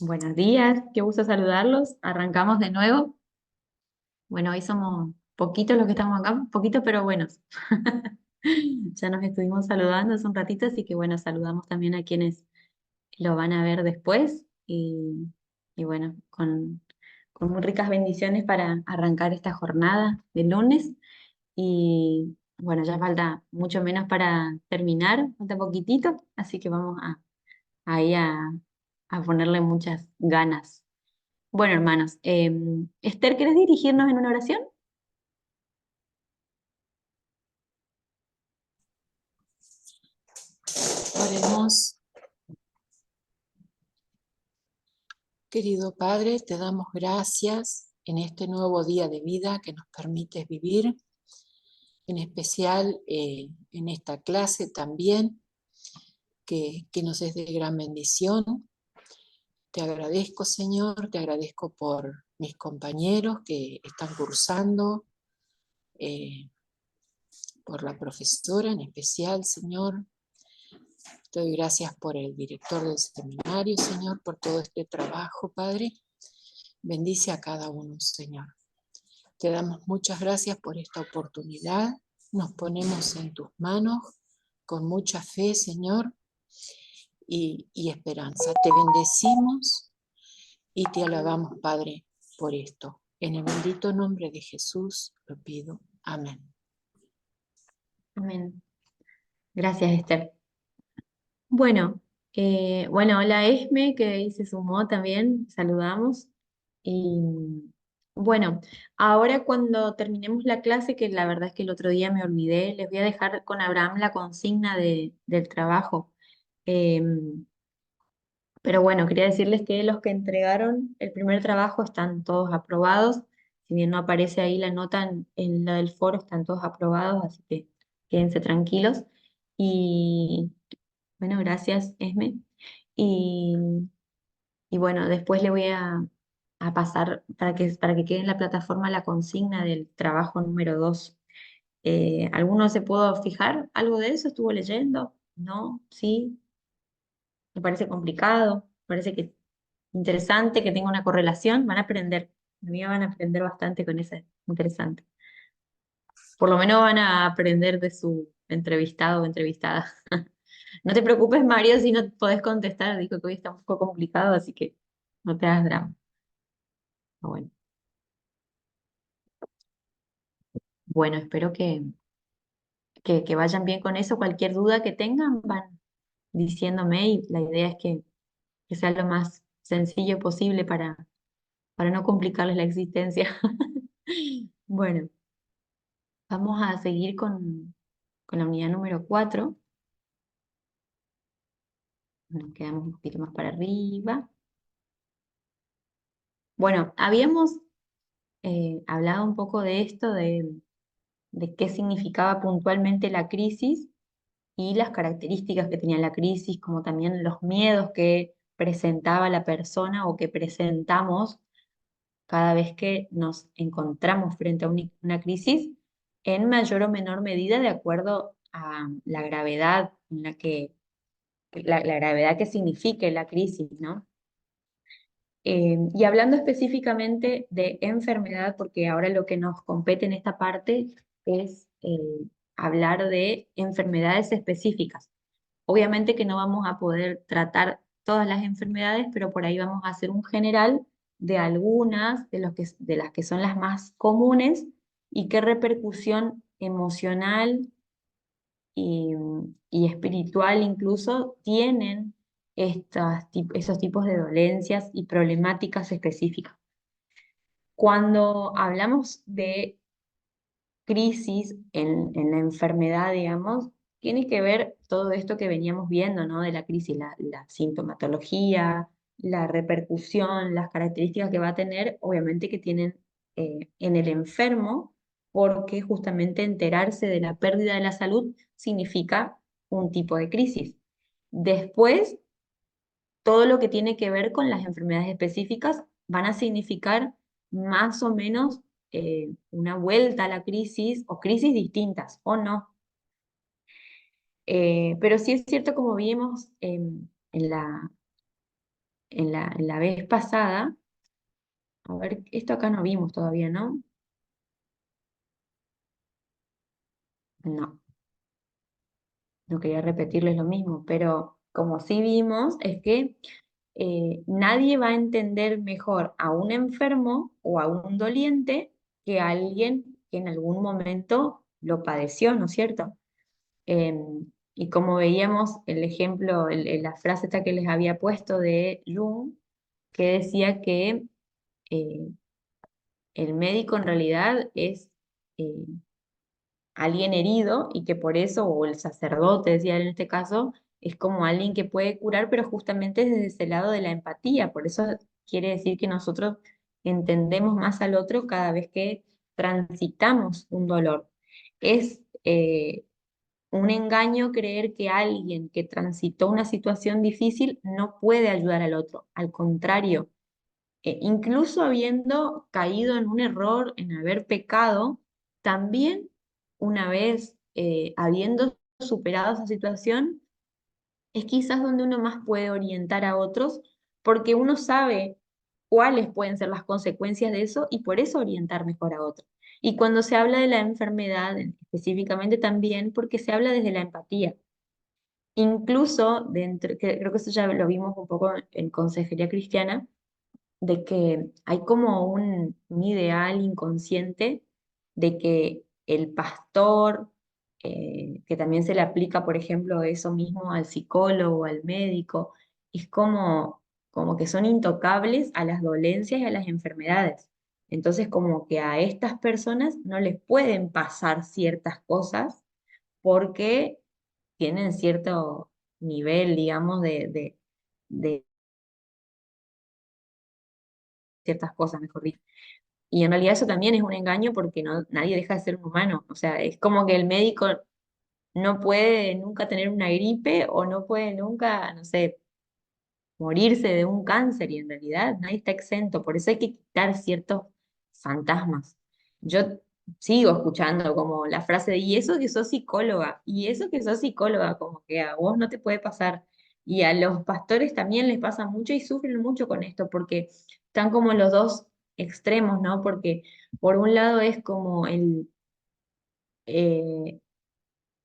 Buenos días, qué gusto saludarlos. Arrancamos de nuevo. Bueno, hoy somos poquitos los que estamos acá, poquitos pero buenos. Ya nos estuvimos saludando hace un ratito, así que bueno, saludamos también a quienes lo van a ver después y bueno, con muy ricas bendiciones para arrancar esta jornada de lunes. Y bueno, ya falta mucho menos para terminar, falta poquitito, así que vamos ahí a ponerle muchas ganas. Bueno, hermanos, Esther, ¿querés dirigirnos en una oración? Oremos. Querido Padre, te damos gracias en este nuevo día de vida que nos permites vivir, en especial en esta clase también, que nos es de gran bendición. Te agradezco, Señor, te agradezco por mis compañeros que están cursando, eh, por la profesora en especial, Señor. Te doy gracias por el director del seminario, Señor, por todo este trabajo, Padre. Bendice a cada uno, Señor. Te damos muchas gracias por esta oportunidad. Nos ponemos en tus manos con mucha fe, Señor, y esperanza. Te bendecimos y te alabamos, Padre, por esto. En el bendito nombre de Jesús lo pido. Amén. Amén. Gracias, Esther. Bueno, hola Esme, que ahí se sumó también, saludamos. Y bueno, ahora cuando terminemos la clase, que la verdad es que el otro día me olvidé, les voy a dejar con Abraham la consigna del trabajo. Em, Pero bueno, quería decirles que los que entregaron el primer trabajo están todos aprobados. Si bien no aparece ahí la nota en la del foro, están todos aprobados, así que quédense tranquilos. Y bueno, gracias, Esme. Y, y bueno, después le voy a pasar para que quede en la plataforma la consigna del trabajo número 2. ¿Alguno se pudo fijar algo de eso? ¿Estuvo leyendo? ¿No? ¿Sí? ¿Me parece complicado? ¿Me parece que interesante, que tenga una correlación? Van a aprender. A mí van a aprender bastante con ese. Interesante. Por lo menos van a aprender de su entrevistado o entrevistada. No te preocupes, Mario, si no podés contestar. Dijo que hoy está un poco complicado, así que no te hagas drama. Bueno, bueno, espero que vayan bien con eso. Cualquier duda que tengan, van diciéndome y la idea es que sea lo más sencillo posible para no complicarles la existencia. Bueno, vamos a seguir con la unidad número 4. Nos quedamos un poquito más para arriba. Bueno, habíamos hablado un poco de esto, de qué significaba puntualmente la crisis y las características que tenía la crisis, como también los miedos que presentaba la persona o que presentamos cada vez que nos encontramos frente a una crisis, en mayor o menor medida de acuerdo a la gravedad en la gravedad que signifique la crisis, ¿no? Y hablando específicamente de enfermedad, porque ahora lo que nos compete en esta parte es hablar de enfermedades específicas. Obviamente que no vamos a poder tratar todas las enfermedades, pero por ahí vamos a hacer un general de algunas de las que son las más comunes y qué repercusión emocional y espiritual incluso tienen esos tipos de dolencias y problemáticas específicas. Cuando hablamos de crisis en la enfermedad, digamos, tiene que ver todo esto que veníamos viendo, ¿no? De la crisis, la sintomatología, la repercusión, las características que va a tener, obviamente que tienen en el enfermo, porque justamente enterarse de la pérdida de la salud significa un tipo de crisis. Después, todo lo que tiene que ver con las enfermedades específicas van a significar más o menos una vuelta a la crisis o crisis distintas o no. Pero sí es cierto, como vimos en en la vez pasada, a ver, esto acá no vimos todavía, ¿no? No, no quería repetirles lo mismo, pero como sí vimos, es que nadie va a entender mejor a un enfermo o a un doliente que a alguien que en algún momento lo padeció, ¿no es cierto? Y como veíamos el ejemplo, la frase esta que les había puesto de Jung, que decía que eh, el médico en realidad es eh, alguien herido y que por eso, o el sacerdote, decía él en este caso, es como alguien que puede curar, pero justamente desde ese lado de la empatía. Por eso quiere decir que nosotros entendemos más al otro cada vez que transitamos un dolor. Es un engaño creer que alguien que transitó una situación difícil no puede ayudar al otro. Al contrario, incluso habiendo caído en un error, en haber pecado, también una vez habiendo superado esa situación, es quizás donde uno más puede orientar a otros, porque uno sabe cuáles pueden ser las consecuencias de eso y por eso orientar mejor a otros. Y cuando se habla de la enfermedad, específicamente también porque se habla desde la empatía. Incluso dentro, que creo que eso ya lo vimos un poco en consejería cristiana, de que hay como un ideal inconsciente de que el pastor, que también se le aplica, por ejemplo, eso mismo al psicólogo, al médico, es como que son intocables a las dolencias y a las enfermedades. Entonces, como que a estas personas no les pueden pasar ciertas cosas porque tienen cierto nivel, digamos, de ciertas cosas, mejor dicho. Y en realidad eso también es un engaño porque no, nadie deja de ser un humano. O sea, es como que el médico no puede nunca tener una gripe o no puede nunca, no sé, morirse de un cáncer y en realidad nadie está exento. Por eso hay que quitar ciertos fantasmas. Yo sigo escuchando como la frase de, y eso que sos psicóloga, y eso que sos psicóloga, como que a vos no te puede pasar. Y a los pastores también les pasa mucho y sufren mucho con esto porque están como los dos extremos, ¿no? Porque por un lado es como eh,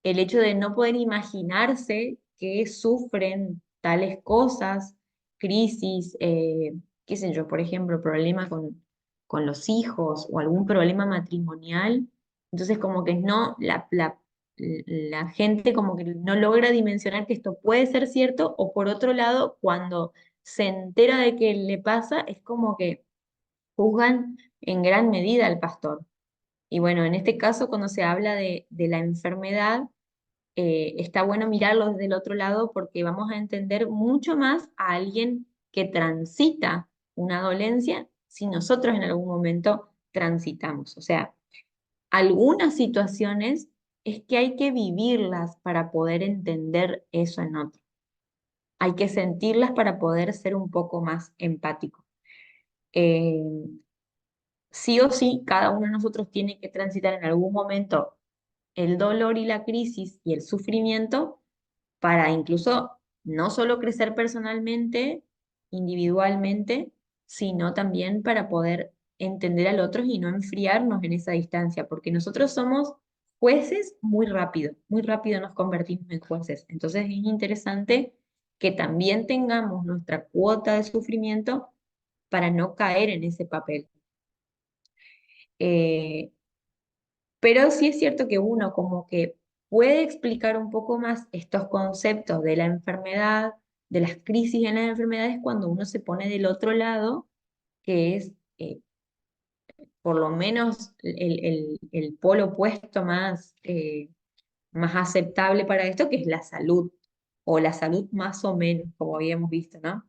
el hecho de no poder imaginarse que sufren tales cosas, crisis, qué sé yo, por ejemplo, problema con los hijos o algún problema matrimonial. Entonces, como que no, la gente como que no logra dimensionar que esto puede ser cierto, o por otro lado, cuando se entera de que le pasa, es como que juzgan en gran medida al pastor. Y bueno, en este caso, cuando se habla de la enfermedad, está bueno mirarlo desde el otro lado porque vamos a entender mucho más a alguien que transita una dolencia si nosotros en algún momento transitamos. O sea, algunas situaciones es que hay que vivirlas para poder entender eso en otro. Hay que sentirlas para poder ser un poco más empático. Eh, sí o sí, cada uno de nosotros tiene que transitar en algún momento el dolor y la crisis y el sufrimiento para incluso no solo crecer personalmente, individualmente, sino también para poder entender al otro y no enfriarnos en esa distancia, porque nosotros somos jueces muy rápido nos convertimos en jueces. Entonces es interesante que también tengamos nuestra cuota de sufrimiento para no caer en ese papel. Eh, pero sí es cierto que uno como que puede explicar un poco más estos conceptos de la enfermedad, de las crisis en las enfermedades, cuando uno se pone del otro lado, que es por lo menos el polo opuesto más aceptable para esto, que es la salud, o la salud más o menos, como habíamos visto, ¿no?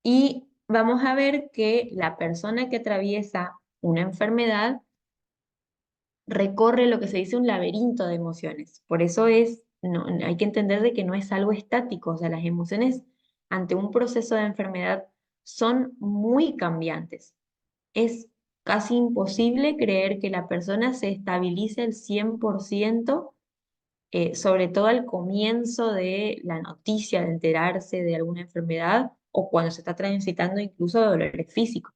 Y vamos a ver que la persona que atraviesa una enfermedad recorre lo que se dice un laberinto de emociones. Por eso no, hay que entender de que no es algo estático, o sea, las emociones ante un proceso de enfermedad son muy cambiantes. Es casi imposible creer que la persona se estabilice el 100%, sobre todo al comienzo de la noticia de enterarse de alguna enfermedad, o cuando se está transitando incluso dolores físicos.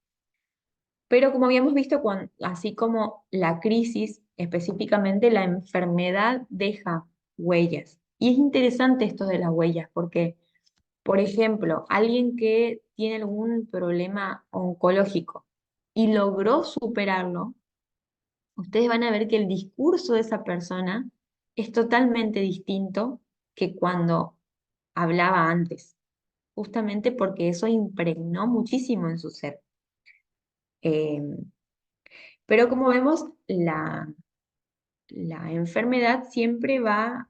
Pero como habíamos visto, así como la crisis, específicamente la enfermedad deja huellas. Y es interesante esto de las huellas, porque, por ejemplo, alguien que tiene algún problema oncológico y logró superarlo, ustedes van a ver que el discurso de esa persona es totalmente distinto que cuando hablaba antes, justamente porque eso impregnó muchísimo en su ser. Eh, pero como vemos, la enfermedad siempre va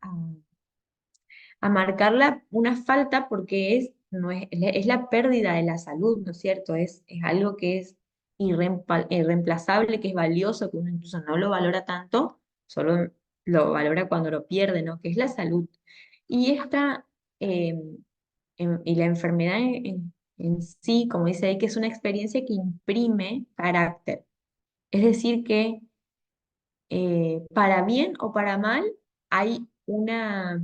a marcarla una falta porque no es la pérdida de la salud, ¿no es cierto? Es algo que es irreemplazable, que es valioso, que uno incluso no lo valora tanto, solo lo valora cuando lo pierde, ¿no? Que es la salud. Y eh, y la enfermedad en sí, como dice ahí, que es una experiencia que imprime carácter. Es decir, que para bien o para mal hay una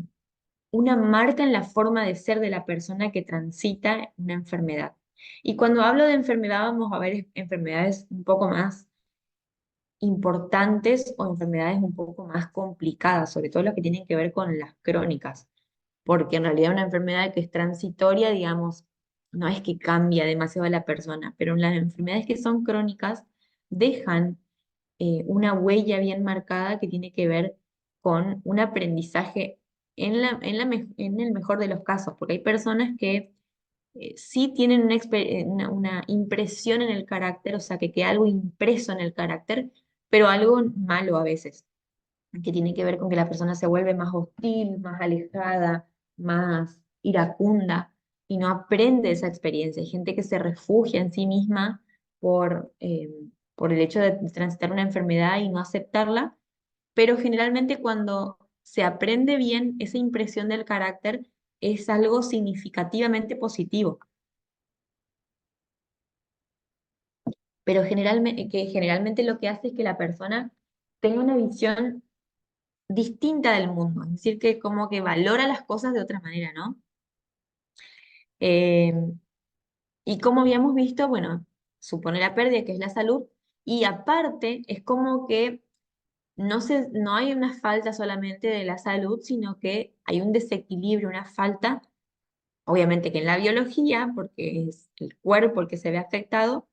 marca en la forma de ser de la persona que transita una enfermedad. Y cuando hablo de enfermedad, vamos a ver enfermedades un poco más importantes o enfermedades un poco más complicadas, sobre todo las que tienen que ver con las crónicas, porque en realidad una enfermedad que es transitoria, digamos, no es que cambia demasiado a la persona, pero las enfermedades que son crónicas dejan una huella bien marcada que tiene que ver con un aprendizaje en el mejor de los casos, porque hay personas que sí tienen una impresión en el carácter, o sea, que queda algo impreso en el carácter, pero algo malo a veces, que tiene que ver con que la persona se vuelve más hostil, más alejada, más iracunda y no aprende esa experiencia. Hay gente que se refugia en sí misma por el hecho de transitar una enfermedad y no aceptarla, pero generalmente cuando se aprende bien esa impresión del carácter es algo significativamente positivo, pero generalmente lo que hace es que la persona tenga una visión distinta del mundo, es decir, que como que valora las cosas de otra manera, ¿no? Eh, y como habíamos visto, bueno, supone la pérdida, que es la salud, y aparte es como que no hay una falta solamente de la salud, sino que hay un desequilibrio, una falta, obviamente que en la biología, porque es el cuerpo el que se ve afectado,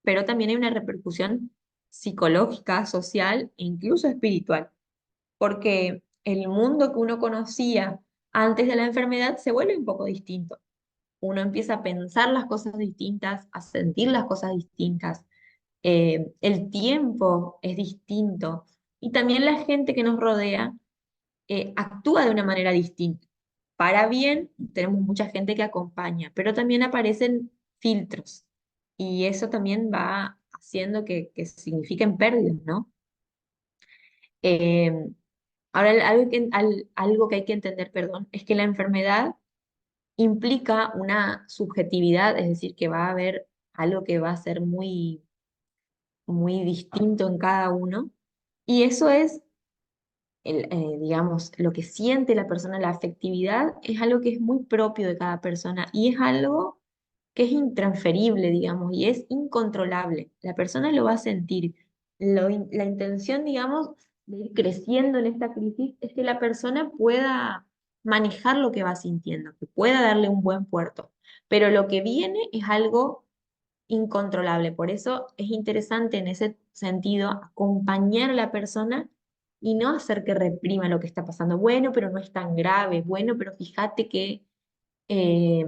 pero también hay una repercusión psicológica, social e incluso espiritual, porque el mundo que uno conocía antes de la enfermedad se vuelve un poco distinto. Uno empieza a pensar las cosas distintas, a sentir las cosas distintas. El tiempo es distinto y también la gente que nos rodea actúa de una manera distinta. Para bien, tenemos mucha gente que acompaña, pero también aparecen filtros y eso también va haciendo que signifiquen pérdidas, ¿no? Eh, Ahora, algo que hay que entender, perdón, es que la enfermedad implica una subjetividad, es decir, que va a haber algo que va a ser muy distinto en cada uno, y eso es, digamos, lo que siente la persona, la afectividad, es algo que es muy propio de cada persona y es algo que es intransferible, digamos, y es incontrolable. La persona lo va a sentir. La intención, digamos, de ir creciendo en esta crisis es que la persona pueda manejar lo que va sintiendo, que pueda darle un buen puerto. Pero lo que viene es algo incontrolable. Por eso es interesante en ese sentido acompañar a la persona y no hacer que reprima lo que está pasando. Bueno, pero no es tan grave. Bueno, pero fíjate que eh,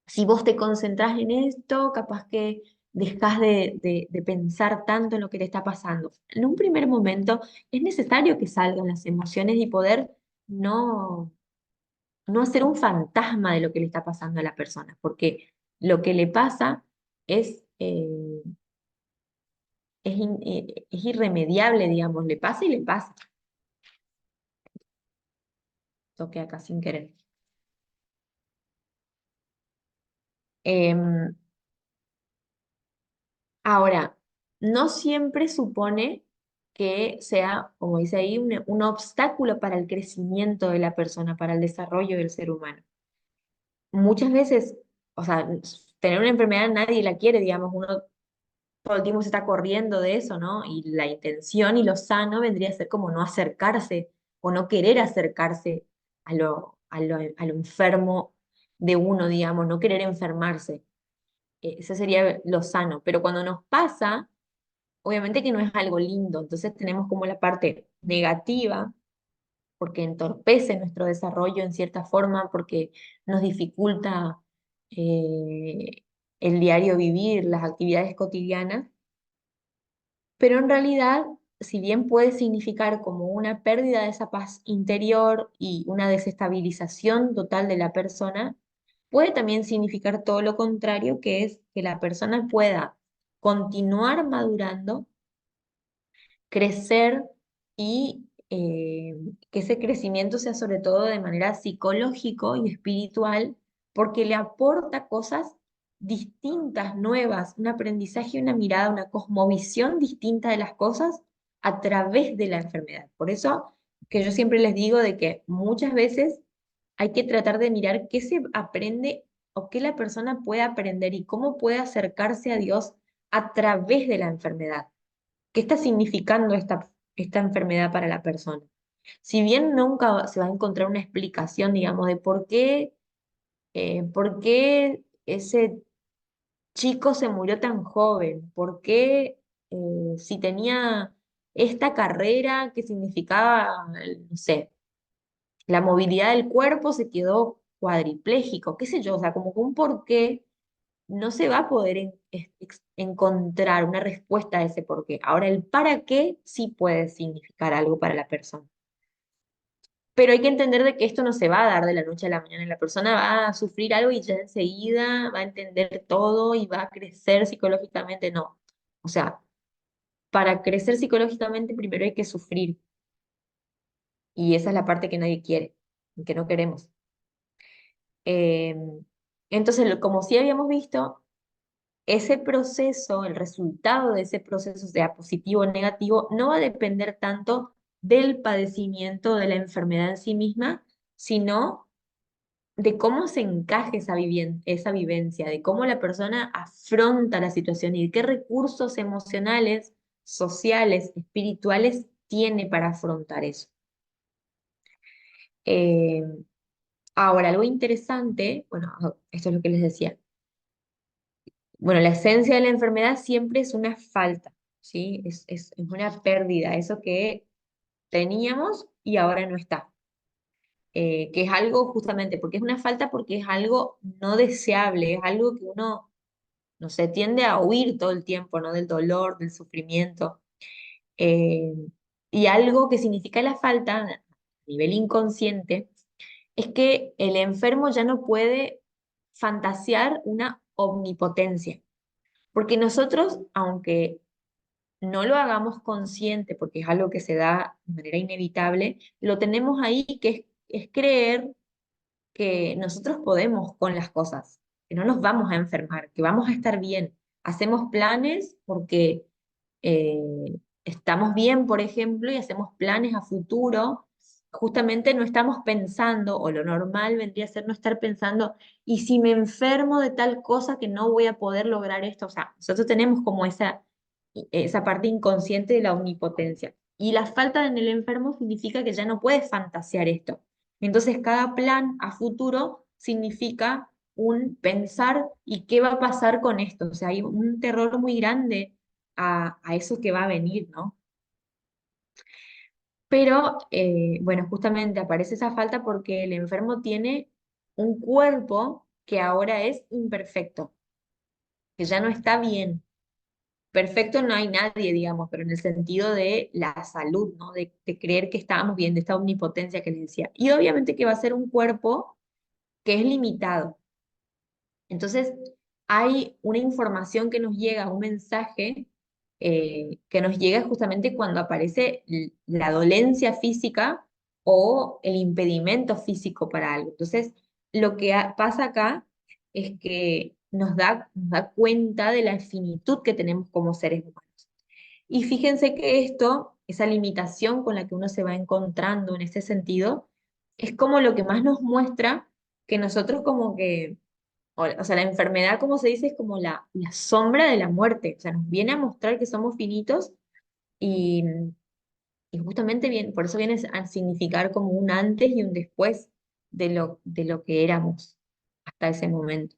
si vos te concentrás en esto, capaz que dejas de pensar tanto en lo que te está pasando. En un primer momento es necesario que salgan las emociones y poder no, no hacer un fantasma de lo que le está pasando a la persona, porque lo que le pasa es, es irremediable, digamos, le pasa y le pasa. Toqué acá sin querer. Em, Ahora, no siempre supone que sea, como dice ahí, un obstáculo para el crecimiento de la persona, para el desarrollo del ser humano. Muchas veces o sea, tener una enfermedad nadie la quiere, digamos, uno todo el tiempo se está corriendo de eso, ¿no? Y la intención y lo sano vendría a ser como no acercarse o no querer acercarse a lo enfermo de uno, digamos, no querer enfermarse. Eso sería lo sano. Pero cuando nos pasa, obviamente que no es algo lindo, entonces tenemos como la parte negativa, porque entorpece nuestro desarrollo en cierta forma, porque nos dificulta eh, el diario vivir, las actividades cotidianas, pero en realidad, si bien puede significar como una pérdida de esa paz interior y una desestabilización total de la persona, puede también significar todo lo contrario, que es que la persona pueda continuar madurando, crecer y que ese crecimiento sea sobre todo de manera psicológico y espiritual, porque le aporta cosas distintas, nuevas, un aprendizaje, una mirada, una cosmovisión distinta de las cosas a través de la enfermedad. Por eso que yo siempre les digo de que muchas veces hay que tratar de mirar qué se aprende o qué la persona puede aprender y cómo puede acercarse a Dios a través de la enfermedad. ¿Qué está significando esta enfermedad para la persona? Si bien nunca se va a encontrar una explicación, digamos, de por qué ese chico se murió tan joven, por qué si tenía esta carrera que significaba, no sé, la movilidad del cuerpo se quedó cuadripléjico, qué sé yo, o sea, como que un porqué no se va a poder encontrar una respuesta a ese por qué. Ahora, el para qué sí puede significar algo para la persona. Pero hay que entender de que esto no se va a dar de la noche a la mañana. La persona va a sufrir algo y ya enseguida va a entender todo y va a crecer psicológicamente. No. O sea, para crecer psicológicamente primero hay que sufrir. Y esa es la parte que nadie quiere, que no queremos. Eh, entonces, como sí habíamos visto, ese proceso, el resultado de ese proceso, sea positivo o negativo, no va a depender tanto del padecimiento de la enfermedad en sí misma, sino de cómo se encaje esa vivencia, de cómo la persona afronta la situación y de qué recursos emocionales, sociales, espirituales tiene para afrontar eso. Eh, Ahora, algo interesante, bueno, esto es lo que les decía. Bueno, la esencia de la enfermedad siempre es una falta, ¿sí? Es una pérdida, eso que teníamos y ahora no está. Que es algo justamente, porque es una falta, porque es algo no deseable, es algo que uno, no sé, tiende a huir todo el tiempo, ¿no? Del dolor, del sufrimiento. Eh, y algo que significa la falta a nivel inconsciente es que el enfermo ya no puede fantasear una omnipotencia. Porque nosotros, aunque no lo hagamos consciente, porque es algo que se da de manera inevitable, lo tenemos ahí, que es creer que nosotros podemos con las cosas, que no nos vamos a enfermar, que vamos a estar bien. Hacemos planes porque estamos bien, por ejemplo, y hacemos planes a futuro. Justamente no estamos pensando, o lo normal vendría a ser no estar pensando, y si me enfermo de tal cosa que no voy a poder lograr esto. O sea, nosotros tenemos como esa parte inconsciente de la omnipotencia. Y la falta en el enfermo significa que ya no puedes fantasear esto. Entonces, cada plan a futuro significa un pensar y qué va a pasar con esto. O sea, hay un terror muy grande a eso que va a venir, ¿no? Pero, bueno, justamente aparece esa falta porque el enfermo tiene un cuerpo que ahora es imperfecto, que ya no está bien. Perfecto no hay nadie, digamos, pero en el sentido de la salud, ¿no? De creer que estábamos bien, de esta omnipotencia que les decía. Y obviamente que va a ser un cuerpo que es limitado. Entonces, hay una información que nos llega, un mensaje que nos llega justamente cuando aparece la dolencia física o el impedimento físico para algo. Entonces, lo que pasa acá es que nos da cuenta de la finitud que tenemos como seres humanos. Y fíjense que esto, esa limitación con la que uno se va encontrando en ese sentido, es como lo que más nos muestra que nosotros como que o sea, la enfermedad, como se dice, es como la sombra de la muerte, o sea, nos viene a mostrar que somos finitos y, y justamente bien, por eso viene a significar como un antes y un después de lo que éramos hasta ese momento.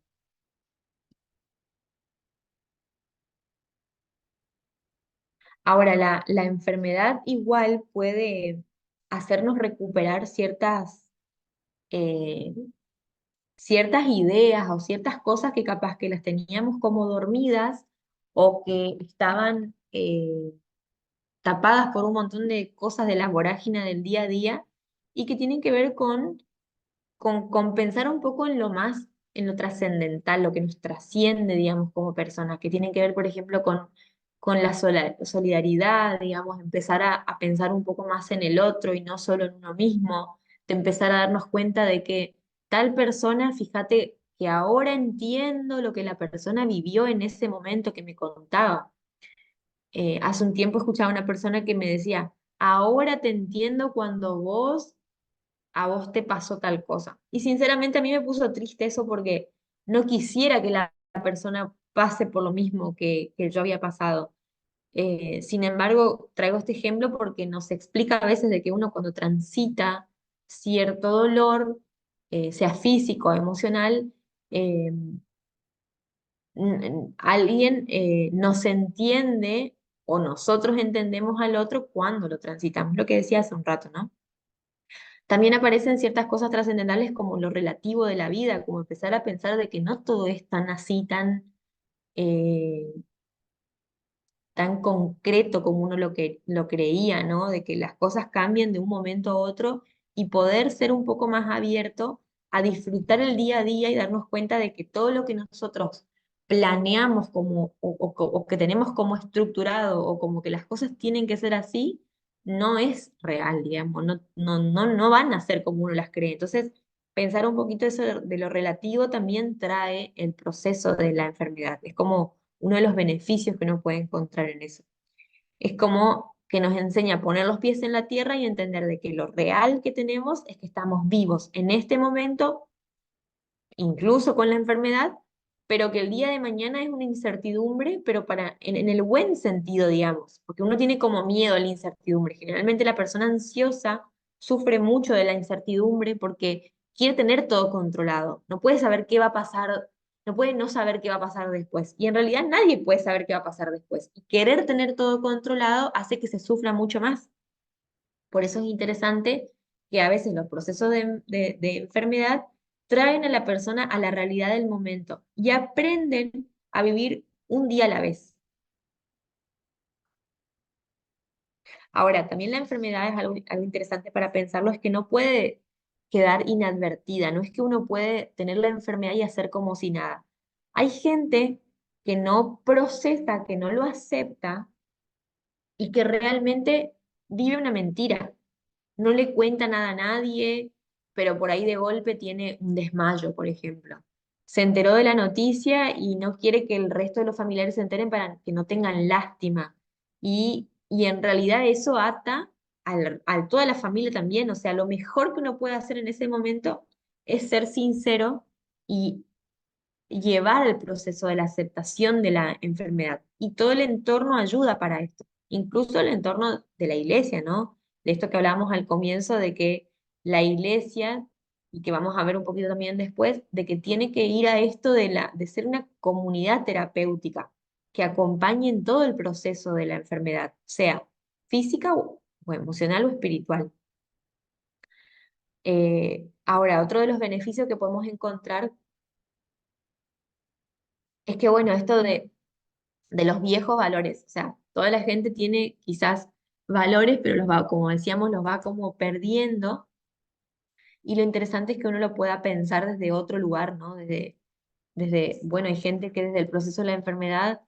Ahora, la enfermedad igual puede hacernos recuperar eh, ciertas ideas o ciertas cosas que capaz que las teníamos como dormidas o que estaban tapadas por un montón de cosas de la vorágine del día a día y que tienen que ver con pensar un poco en lo más, en lo trascendental, lo que nos trasciende, digamos, como personas, que tienen que ver, por ejemplo, con la solidaridad, digamos, empezar a pensar un poco más en el otro y no solo en uno mismo, de empezar a darnos cuenta de que tal persona, fíjate que ahora entiendo lo que la persona vivió en ese momento que me contaba. Hace un tiempo escuchaba a una persona que me decía, ahora te entiendo cuando a vos te pasó tal cosa. Y sinceramente a mí me puso triste eso porque no quisiera que la persona pase por lo mismo que yo había pasado. Sin embargo, traigo este ejemplo porque nos explica a veces de que uno cuando transita cierto dolor, sea físico o emocional, eh, alguien nos entiende o nosotros entendemos al otro cuando lo transitamos, lo que decía hace un rato, ¿no? También aparecen ciertas cosas trascendentales como lo relativo de la vida, como empezar a pensar de que no todo es tan así, eh, tan concreto como uno lo creía, ¿no? De que las cosas cambian de un momento a otro y poder ser un poco más abierto a disfrutar el día a día y darnos cuenta de que todo lo que nosotros planeamos como, o que tenemos como estructurado o como que las cosas tienen que ser así, no es real, digamos, no van a ser como uno las cree. Entonces, pensar un poquito eso de lo relativo también trae el proceso de la enfermedad. Es como uno de los beneficios que uno puede encontrar en eso. Es como que nos enseña a poner los pies en la tierra y entender de que lo real que tenemos es que estamos vivos en este momento, incluso con la enfermedad, pero que el día de mañana es una incertidumbre, pero en el buen sentido, digamos, porque uno tiene como miedo a la incertidumbre. Generalmente la persona ansiosa sufre mucho de la incertidumbre porque quiere tener todo controlado, no puede saber qué va a pasar, no puede no saber qué va a pasar después. Y en realidad nadie puede saber qué va a pasar después. Y querer tener todo controlado hace que se sufra mucho más. Por eso es interesante que a veces los procesos de enfermedad traen a la persona a la realidad del momento y aprenden a vivir un día a la vez. Ahora, también la enfermedad es algo interesante para pensarlo, es que no puede quedar inadvertida, no es que uno puede tener la enfermedad y hacer como si nada. Hay gente que no procesa, que no lo acepta y que realmente vive una mentira. No le cuenta nada a nadie, pero por ahí de golpe tiene un desmayo, por ejemplo. Se enteró de la noticia y no quiere que el resto de los familiares se enteren para que no tengan lástima. Y en realidad eso ata a toda la familia también. O sea, lo mejor que uno puede hacer en ese momento es ser sincero y llevar el proceso de la aceptación de la enfermedad. Y todo el entorno ayuda para esto, incluso el entorno de la iglesia, ¿no? De esto que hablábamos al comienzo, de que la iglesia, y que vamos a ver un poquito también después, de que tiene que ir a esto de ser una comunidad terapéutica que acompañe en todo el proceso de la enfermedad, sea física o emocional o espiritual. Ahora, otro de los beneficios que podemos encontrar es que, bueno, esto de los viejos valores. O sea, toda la gente tiene quizás valores, pero los va, como decíamos, los va como perdiendo. Y lo interesante es que uno lo pueda pensar desde otro lugar, ¿no? Bueno, hay gente que desde el proceso de la enfermedad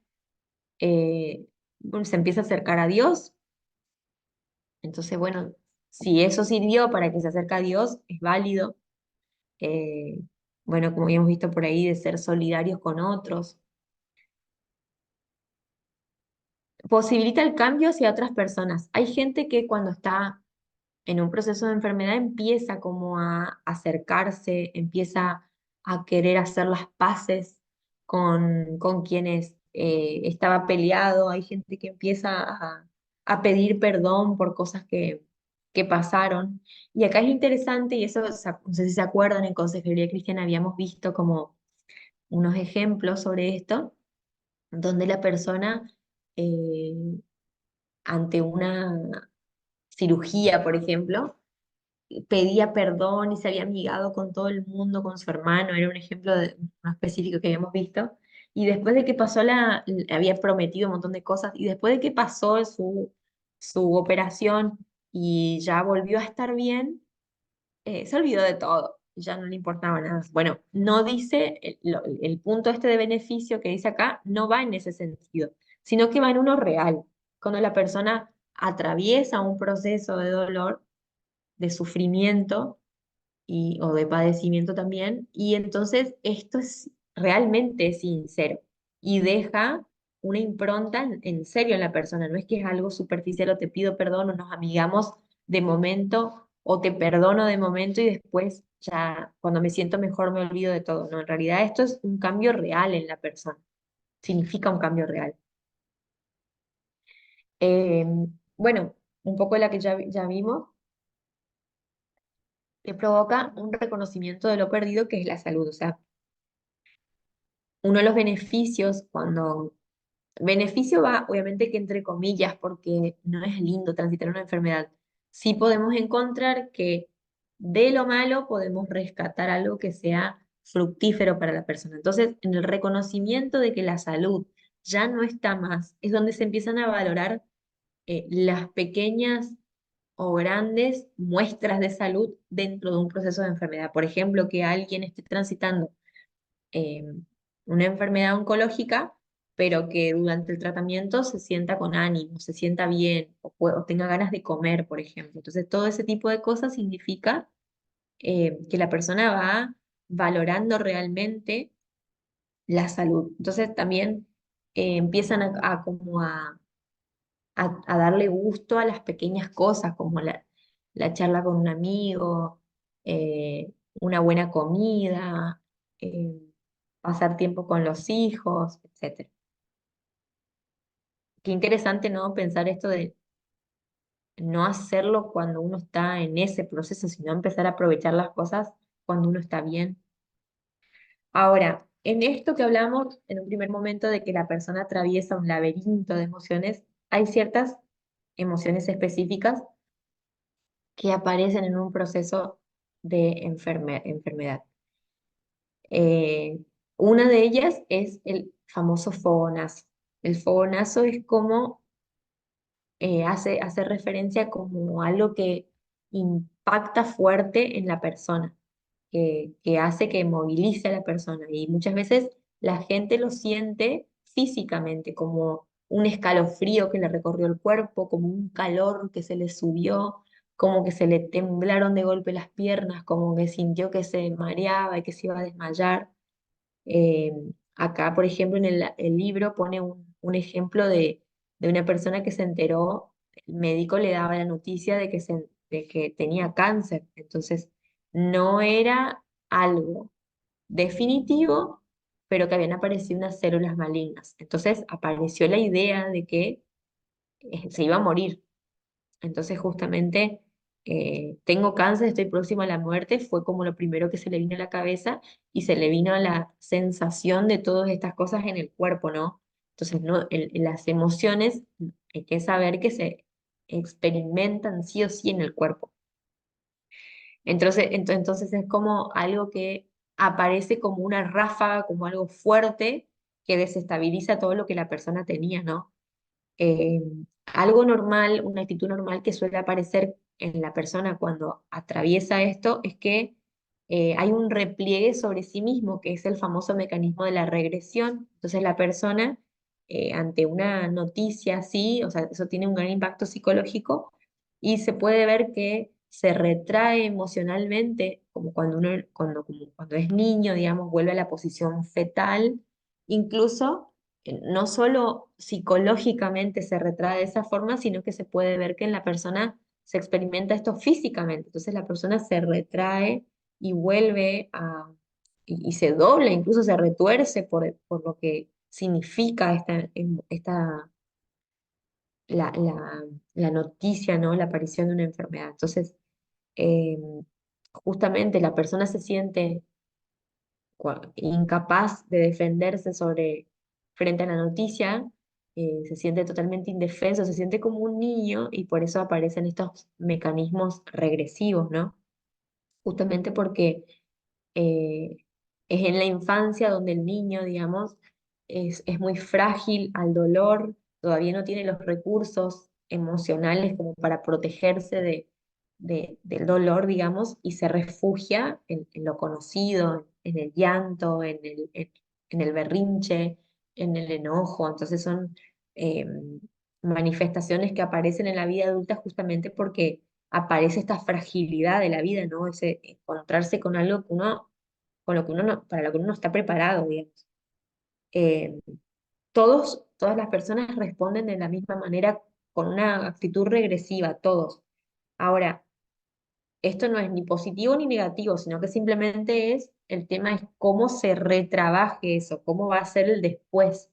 bueno, se empieza a acercar a Dios. Entonces, bueno, si eso sirvió para que se acerque a Dios, es válido. Eh, bueno, como habíamos visto por ahí, de ser solidarios con otros. Posibilita el cambio hacia otras personas. Hay gente que cuando está en un proceso de enfermedad empieza como a acercarse, empieza a querer hacer las paces con quienes estaba peleado, hay gente que empieza a pedir perdón por cosas que pasaron. Y acá es interesante, y eso, no sé si se acuerdan, en Consejería Cristiana habíamos visto como unos ejemplos sobre esto, donde la persona eh, ante una cirugía, por ejemplo, pedía perdón y se había amigado con todo el mundo, con su hermano, era un ejemplo de, uno específico que habíamos visto. Y después de que pasó había prometido un montón de cosas, y después de que pasó su operación y ya volvió a estar bien, se olvidó de todo, ya no le importaba nada. Bueno, no dice, el punto este de beneficio que dice acá, no va en ese sentido, sino que va en uno real. Cuando la persona atraviesa un proceso de dolor, de sufrimiento o de padecimiento también, y entonces esto es realmente sincero y deja una impronta en serio en la persona, no es que es algo superficial o te pido perdón o nos amigamos de momento o te perdono de momento y después ya cuando me siento mejor me olvido de todo, no, en realidad esto es un cambio real en la persona, significa un cambio real. Eh, bueno, un poco la que ya vimos, que provoca un reconocimiento de lo perdido, que es la salud. O sea, uno de los beneficios cuando... Beneficio va, obviamente que entre comillas, porque no es lindo transitar una enfermedad. Sí podemos encontrar que de lo malo podemos rescatar algo que sea fructífero para la persona. Entonces, en el reconocimiento de que la salud ya no está más, es donde se empiezan a valorar las pequeñas o grandes muestras de salud dentro de un proceso de enfermedad. Por ejemplo, que alguien esté transitando eh, una enfermedad oncológica, pero que durante el tratamiento se sienta con ánimo, se sienta bien o tenga ganas de comer, por ejemplo. Entonces, todo ese tipo de cosas significa que la persona va valorando realmente la salud. Entonces, también empiezan a darle gusto a las pequeñas cosas, como la charla con un amigo, una buena comida, eh, pasar tiempo con los hijos, etcétera. Qué interesante, ¿no? Pensar esto de no hacerlo cuando uno está en ese proceso, sino empezar a aprovechar las cosas cuando uno está bien. Ahora, en esto que hablamos en un primer momento de que la persona atraviesa un laberinto de emociones, hay ciertas emociones específicas que aparecen en un proceso de enfermedad. Eh, una de ellas es el famoso fogonazo. El fogonazo es como hace referencia como algo que impacta fuerte en la persona, que hace que movilice a la persona. Y muchas veces la gente lo siente físicamente, como un escalofrío que le recorrió el cuerpo, como un calor que se le subió, como que se le temblaron de golpe las piernas, como que sintió que se mareaba y que se iba a desmayar. Eh, Acá, por ejemplo, en el libro pone un ejemplo de una persona que se enteró, el médico le daba la noticia de que tenía cáncer, entonces no era algo definitivo, pero que habían aparecido unas células malignas. Entonces apareció la idea de que se iba a morir. Entonces, justamente, tengo cáncer, estoy próximo a la muerte, fue como lo primero que se le vino a la cabeza y se le vino a la sensación de todas estas cosas en el cuerpo, ¿no? Entonces, no, las emociones hay que saber que se experimentan sí o sí en el cuerpo. Entonces es como algo que aparece como una ráfaga, como algo fuerte que desestabiliza todo lo que la persona tenía, ¿no? Eh, Algo normal, una actitud normal que suele aparecer en la persona cuando atraviesa esto es que hay un repliegue sobre sí mismo, que es el famoso mecanismo de la regresión. Entonces la persona, ante una noticia así, o sea, eso tiene un gran impacto psicológico y se puede ver que se retrae emocionalmente, como cuando como cuando es niño, digamos, vuelve a la posición fetal, incluso no solo psicológicamente se retrae de esa forma, sino que se puede ver que en la persona se experimenta esto físicamente. Entonces la persona se retrae y vuelve y se dobla, incluso se retuerce por lo que significa la, la, la noticia, ¿no? La aparición de una enfermedad. Entonces, eh, justamente la persona se siente incapaz de defenderse frente a la noticia, se siente totalmente indefenso, se siente como un niño y por eso aparecen estos mecanismos regresivos, ¿no? Justamente porque eh, es en la infancia donde el niño, digamos, es muy frágil al dolor, todavía no tiene los recursos emocionales como para protegerse del dolor, digamos, y se refugia en lo conocido, en el llanto, en el berrinche, en el enojo. Entonces son eh, manifestaciones que aparecen en la vida adulta justamente porque aparece esta fragilidad de la vida, ¿no? Ese encontrarse con algo que uno, con lo que uno no, para lo que uno no está preparado, digamos. Eh, todas las personas responden de la misma manera con una actitud regresiva, todos. Ahora, esto no es ni positivo ni negativo, sino que simplemente el tema es cómo se retrabaje eso, cómo va a ser el después.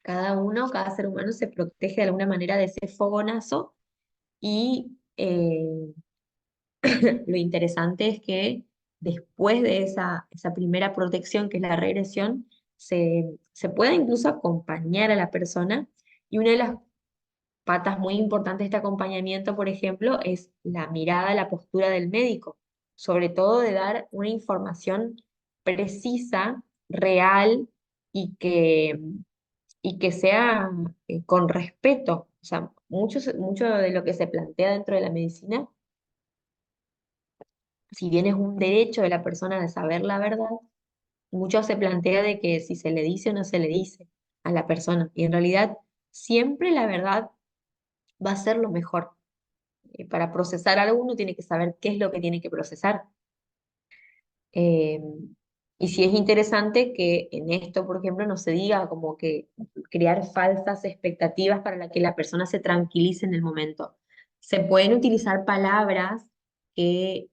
Cada ser humano se protege de alguna manera de ese fogonazo y lo interesante es que después de esa primera protección, que es la regresión, se puede incluso acompañar a la persona. Y una de las patas muy importantes de este acompañamiento, por ejemplo, es la mirada, la postura del médico, sobre todo de dar una información precisa, real y y que sea con respeto. O sea, mucho de lo que se plantea dentro de la medicina, si bien es un derecho de la persona de saber la verdad, mucho se plantea de que si se le dice o no se le dice a la persona. Y en realidad siempre la verdad va a ser lo mejor. Para procesar algo uno tiene que saber qué es lo que tiene que procesar. Eh, y sí es interesante que en esto, por ejemplo, no se diga como que crear falsas expectativas para que la persona se tranquilice en el momento. Se pueden utilizar palabras que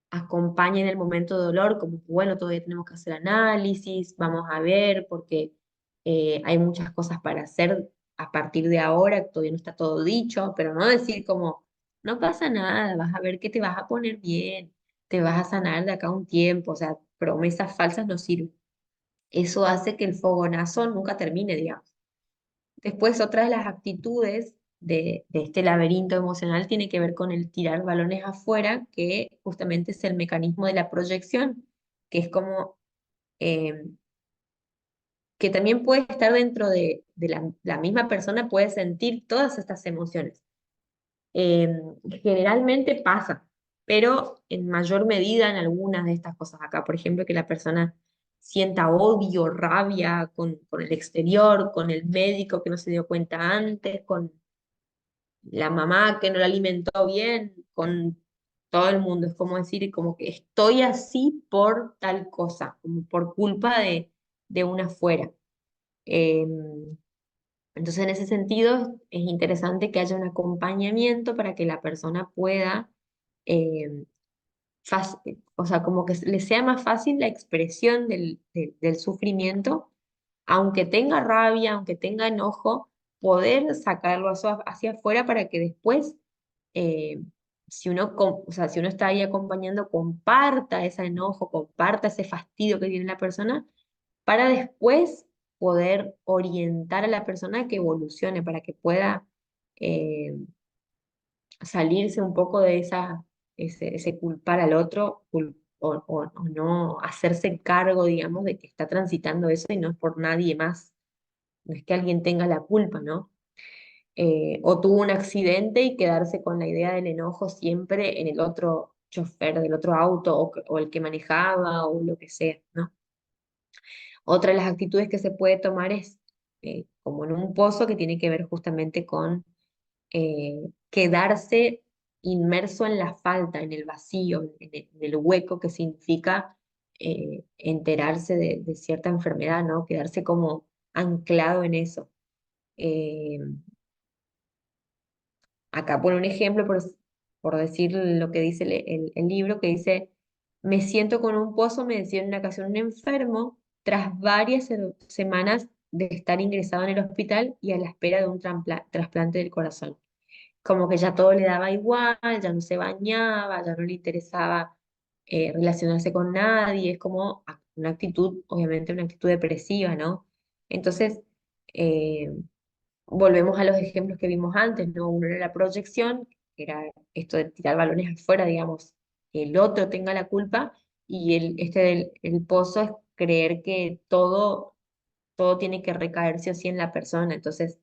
acompañen el momento de dolor, como que, bueno, todavía tenemos que hacer análisis, vamos a ver, porque hay muchas cosas para hacer a partir de ahora, todavía no está todo dicho, pero no decir como, no pasa nada, vas a ver que te vas a poner bien, te vas a sanar de acá a un tiempo, o sea, promesas falsas no sirven. Eso hace que el fogonazo nunca termine, digamos. Después, otra de las actitudes de este laberinto emocional tiene que ver con el tirar balones afuera, que justamente es el mecanismo de la proyección, que es como eh, que también puede estar dentro de la misma persona, puede sentir todas estas emociones. Eh, Generalmente pasa, pero en mayor medida en algunas de estas cosas acá. Por ejemplo, que la persona sienta odio, rabia con el exterior, con el médico que no se dio cuenta antes, con la mamá que no la alimentó bien, con todo el mundo. Es como decir, como que estoy así por tal cosa, como por culpa de una afuera. Eh, entonces, en ese sentido, es interesante que haya un acompañamiento para que la persona pueda, eh, o sea, como que le sea más fácil la expresión del sufrimiento, aunque tenga rabia, aunque tenga enojo, poder sacarlo hacia afuera para que después, eh, si uno, o sea, si uno está ahí acompañando, comparta ese enojo, comparta ese fastidio que tiene la persona para después poder orientar a la persona a que evolucione, para que pueda eh, salirse un poco de ese culpar al otro o no hacerse cargo, digamos, de que está transitando eso y no es por nadie más, no es que alguien tenga la culpa, ¿no? O tuvo un accidente y quedarse con la idea del enojo siempre en el otro chofer del otro auto o el que manejaba o lo que sea, ¿no? Otra de las actitudes que se puede tomar es como en un pozo que tiene que ver justamente con quedarse inmerso en la falta, en el vacío, en el hueco que significa enterarse de cierta enfermedad, ¿no? Quedarse como anclado en eso. Eh, Acá pone un ejemplo por decir lo que dice el libro, que dice Me siento con un pozo, me decía en una ocasión un enfermo, tras varias semanas de estar ingresado en el hospital y a la espera de un trasplante del corazón. Como que ya todo le daba igual, ya no se bañaba, ya no le interesaba relacionarse con nadie, es como una actitud, obviamente una actitud depresiva, ¿no? Entonces, eh, volvemos a los ejemplos que vimos antes, ¿no? Uno era la proyección, que era esto de tirar balones afuera, digamos, que el otro tenga la culpa, y el pozo es creer que todo tiene que recaerse así en la persona. Entonces,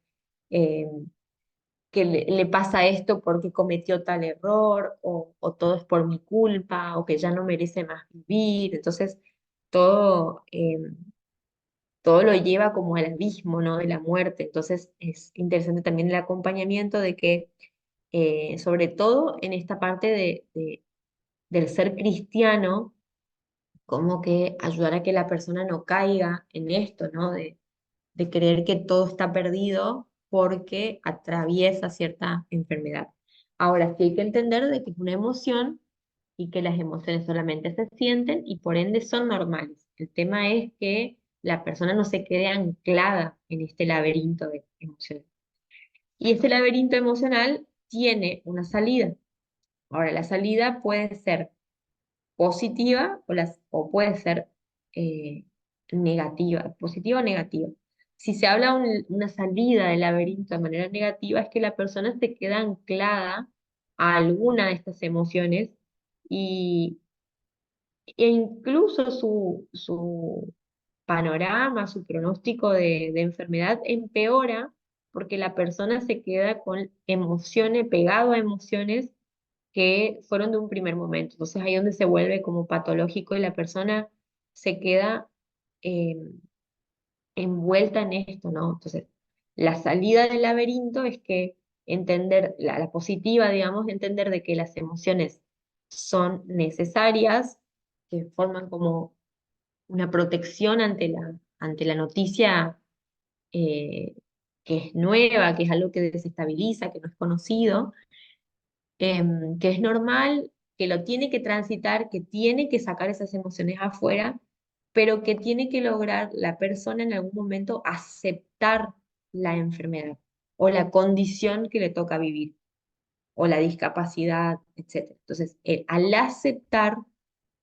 eh, que le pasa esto porque cometió tal error, o todo es por mi culpa, o que ya no merece más vivir. Entonces, todo, todo lo lleva como al abismo, ¿no? De la muerte. Entonces, es interesante también el acompañamiento de que, sobre todo en esta parte del ser cristiano, como que ayudar a que la persona no caiga en esto, ¿no? De creer que todo está perdido porque atraviesa cierta enfermedad. Ahora, sí hay que entender de que es una emoción y que las emociones solamente se sienten y por ende son normales. El tema es que la persona no se quede anclada en este laberinto de emociones. Y este laberinto emocional tiene una salida. Ahora, la salida puede ser positiva o puede ser eh, negativa, positiva o negativa. Si se habla una salida del laberinto de manera negativa, es que la persona se queda anclada a alguna de estas emociones y, e incluso su panorama, su pronóstico de enfermedad empeora porque la persona se queda con emociones, pegado a emociones que fueron de un primer momento. Entonces ahí es donde se vuelve como patológico y la persona se queda eh, envuelta en esto, ¿no? Entonces, la salida del laberinto es que entender, la positiva, digamos, entender de que las emociones son necesarias, que forman como una protección ante la noticia eh, que es nueva, que es algo que desestabiliza, que no es conocido, que es normal, que lo tiene que transitar, que tiene que sacar esas emociones afuera, pero que tiene que lograr la persona en algún momento aceptar la enfermedad o la condición que le toca vivir o la discapacidad, etcétera. Entonces, al aceptar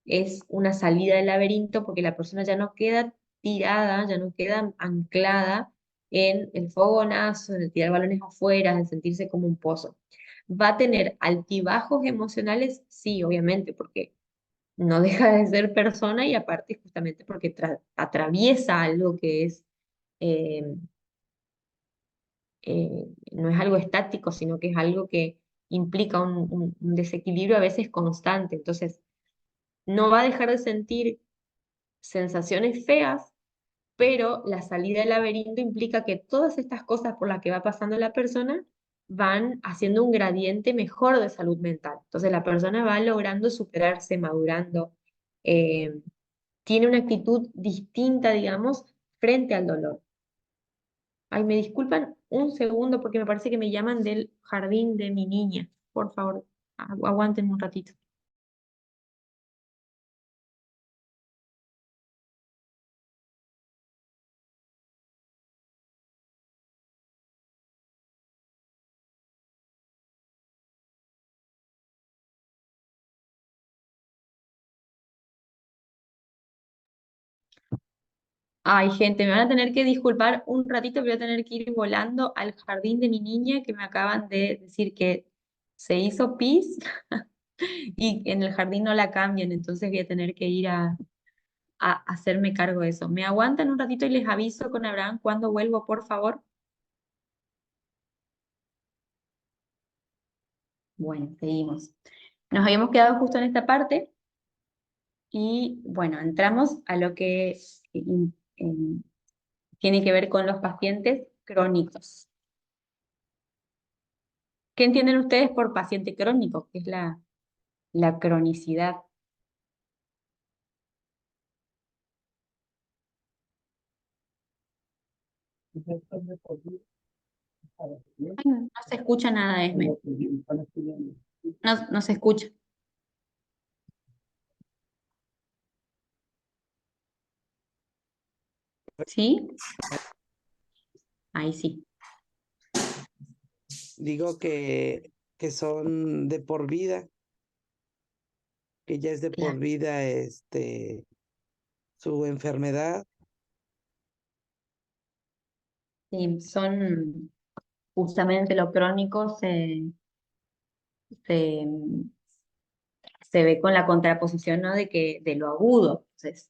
es una salida del laberinto porque la persona ya no queda tirada, ya no queda anclada en el fogonazo, en el tirar balones afuera, en sentirse como un pozo. ¿Va a tener altibajos emocionales? Sí, obviamente, porque no deja de ser persona y aparte justamente porque atraviesa algo que es, eh, no es algo estático, sino que es algo que implica un desequilibrio a veces constante. Entonces, no va a dejar de sentir sensaciones feas, pero la salida del laberinto implica que todas estas cosas por las que va pasando la persona van haciendo un gradiente mejor de salud mental. Entonces la persona va logrando superarse, madurando, eh, tiene una actitud distinta, digamos, frente al dolor. Ay, me disculpan un segundo porque me parece que me llaman del jardín de mi niña. Por favor, aguanten un ratito. Ay, gente, me van a tener que disculpar un ratito, voy a tener que ir volando al jardín de mi niña que me acaban de decir que se hizo pis y en el jardín no la cambian, entonces voy a tener que ir a hacerme cargo de eso. ¿Me aguantan un ratito y les aviso con Abraham cuando vuelvo, por favor? Bueno, seguimos. Nos habíamos quedado justo en esta parte y bueno, entramos a lo que tiene que ver con los pacientes crónicos. ¿Qué entienden ustedes por paciente crónico? ¿Qué es la cronicidad? Ay, no se escucha nada, Esme. No, no se escucha. ¿Sí? Ahí sí. Digo que son de por vida, que ya es de por Claro. vida su enfermedad. Sí, son justamente lo crónico se, se ve con la contraposición, ¿no? De que, de lo agudo. Entonces,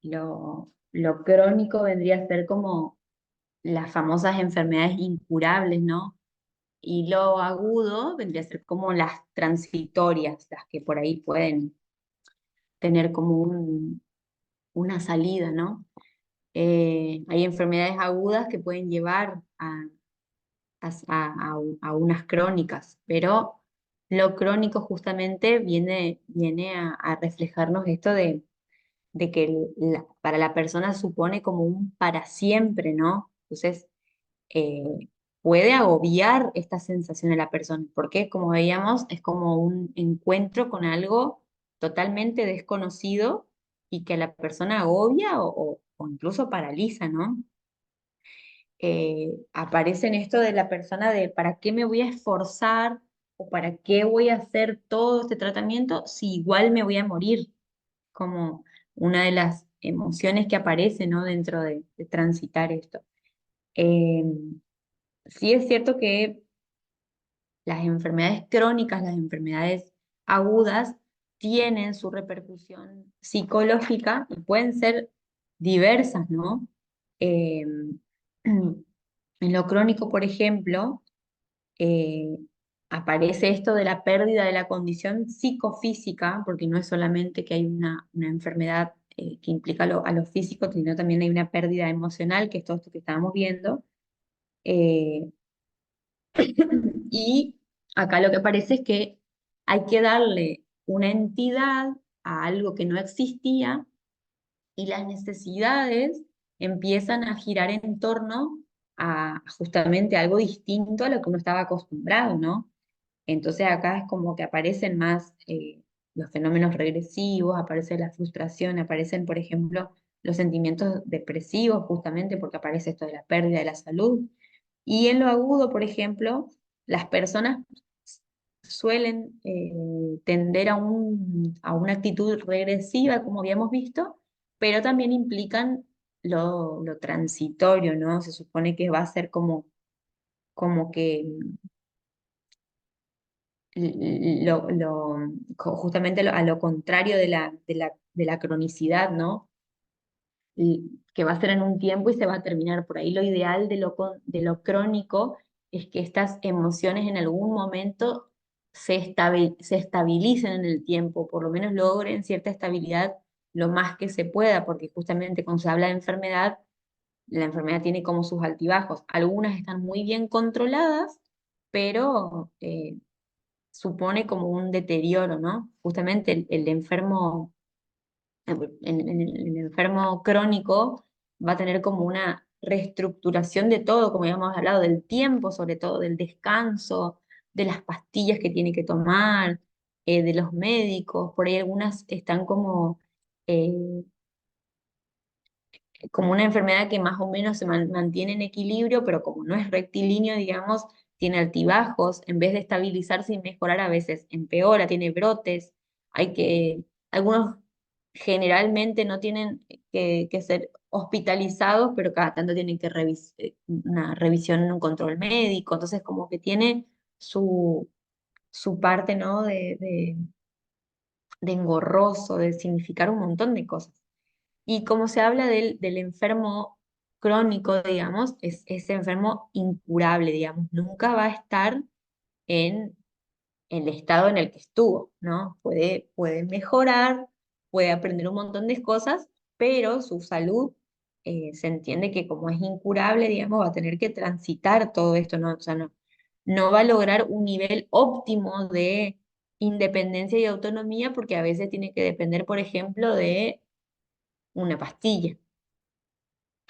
lo crónico vendría a ser como las famosas enfermedades incurables, ¿no? Y lo agudo vendría a ser como las transitorias, las que por ahí pueden tener como una salida, ¿no? Hay enfermedades agudas que pueden llevar a unas crónicas, pero lo crónico justamente viene a reflejarnos esto de que para la persona supone como un para siempre, ¿no? Entonces, puede agobiar esta sensación a la persona, porque como veíamos, es como un encuentro con algo totalmente desconocido y que a la persona agobia o incluso paraliza, ¿no? Aparece en esto de la persona de ¿para qué me voy a esforzar o para qué voy a hacer todo este tratamiento si igual me voy a morir? Como una de las emociones que aparece, ¿no? Dentro de transitar esto. Eh, sí es cierto que las enfermedades crónicas, las enfermedades agudas, tienen su repercusión psicológica y pueden ser diversas, ¿no? Eh, en lo crónico, por ejemplo, eh, aparece esto de la pérdida de la condición psicofísica, porque no es solamente que hay una enfermedad que implica a lo físico, sino también hay una pérdida emocional, que es todo esto que estábamos viendo. Eh, y acá lo que parece es que hay que darle una entidad a algo que no existía y las necesidades empiezan a girar en torno a justamente algo distinto a lo que uno estaba acostumbrado, ¿no? Entonces acá es como que aparecen más los fenómenos regresivos, aparece la frustración, aparecen, por ejemplo, los sentimientos depresivos, justamente porque aparece esto de la pérdida de la salud. Y en lo agudo, por ejemplo, las personas suelen tender a una actitud regresiva, como habíamos visto, pero también implican lo transitorio, ¿no? Se supone que va a ser como que justamente a lo contrario de la cronicidad, ¿no? Que va a ser en un tiempo y se va a terminar. Por ahí lo ideal de lo crónico es que estas emociones en algún momento se estabilicen en el tiempo, por lo menos logren cierta estabilidad lo más que se pueda, porque justamente cuando se habla de enfermedad, la enfermedad tiene como sus altibajos. Algunas están muy bien controladas, pero supone como un deterioro, ¿no? Justamente el enfermo, el enfermo crónico va a tener como una reestructuración de todo, como ya hemos hablado, del tiempo, sobre todo, del descanso, de las pastillas que tiene que tomar, de los médicos, por ahí algunas están eh, como una enfermedad que más o menos se mantiene en equilibrio, pero como no es rectilíneo, digamos, tiene altibajos, en vez de estabilizarse y mejorar, a veces empeora, tiene brotes, algunos generalmente no tienen que ser hospitalizados, pero cada tanto tienen que una revisión, un control médico, entonces como que tiene su parte, ¿no? De engorroso, de significar un montón de cosas. Y como se habla del enfermo crónico, digamos, es ese enfermo incurable, digamos, nunca va a estar en el estado en el que estuvo, ¿no? Puede mejorar, puede aprender un montón de cosas, pero su salud se entiende que como es incurable, digamos, va a tener que transitar todo esto, ¿no? O sea, no va a lograr un nivel óptimo de independencia y autonomía porque a veces tiene que depender, por ejemplo, de una pastilla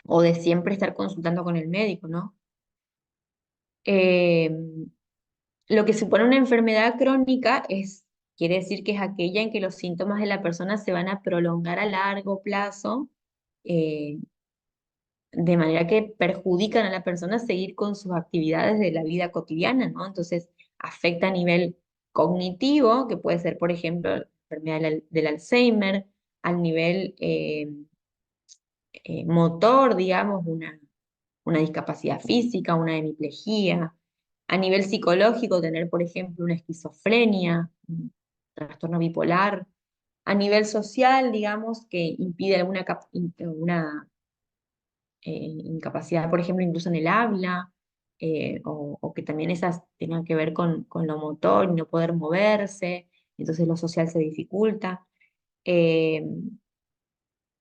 o de siempre estar consultando con el médico, ¿no? Eh, lo que supone una enfermedad crónica quiere decir que es aquella en que los síntomas de la persona se van a prolongar a largo plazo, eh, de manera que perjudican a la persona a seguir con sus actividades de la vida cotidiana, ¿no? Entonces, afecta a nivel cognitivo, que puede ser, por ejemplo, la enfermedad del Alzheimer, al nivel motor, digamos, una discapacidad física, una hemiplegia, a nivel psicológico, tener, por ejemplo, una esquizofrenia, un trastorno bipolar, a nivel social, digamos, que impide alguna incapacidad, por ejemplo, incluso en el habla, o que también esas tengan que ver con lo motor y no poder moverse, entonces lo social se dificulta. Eh,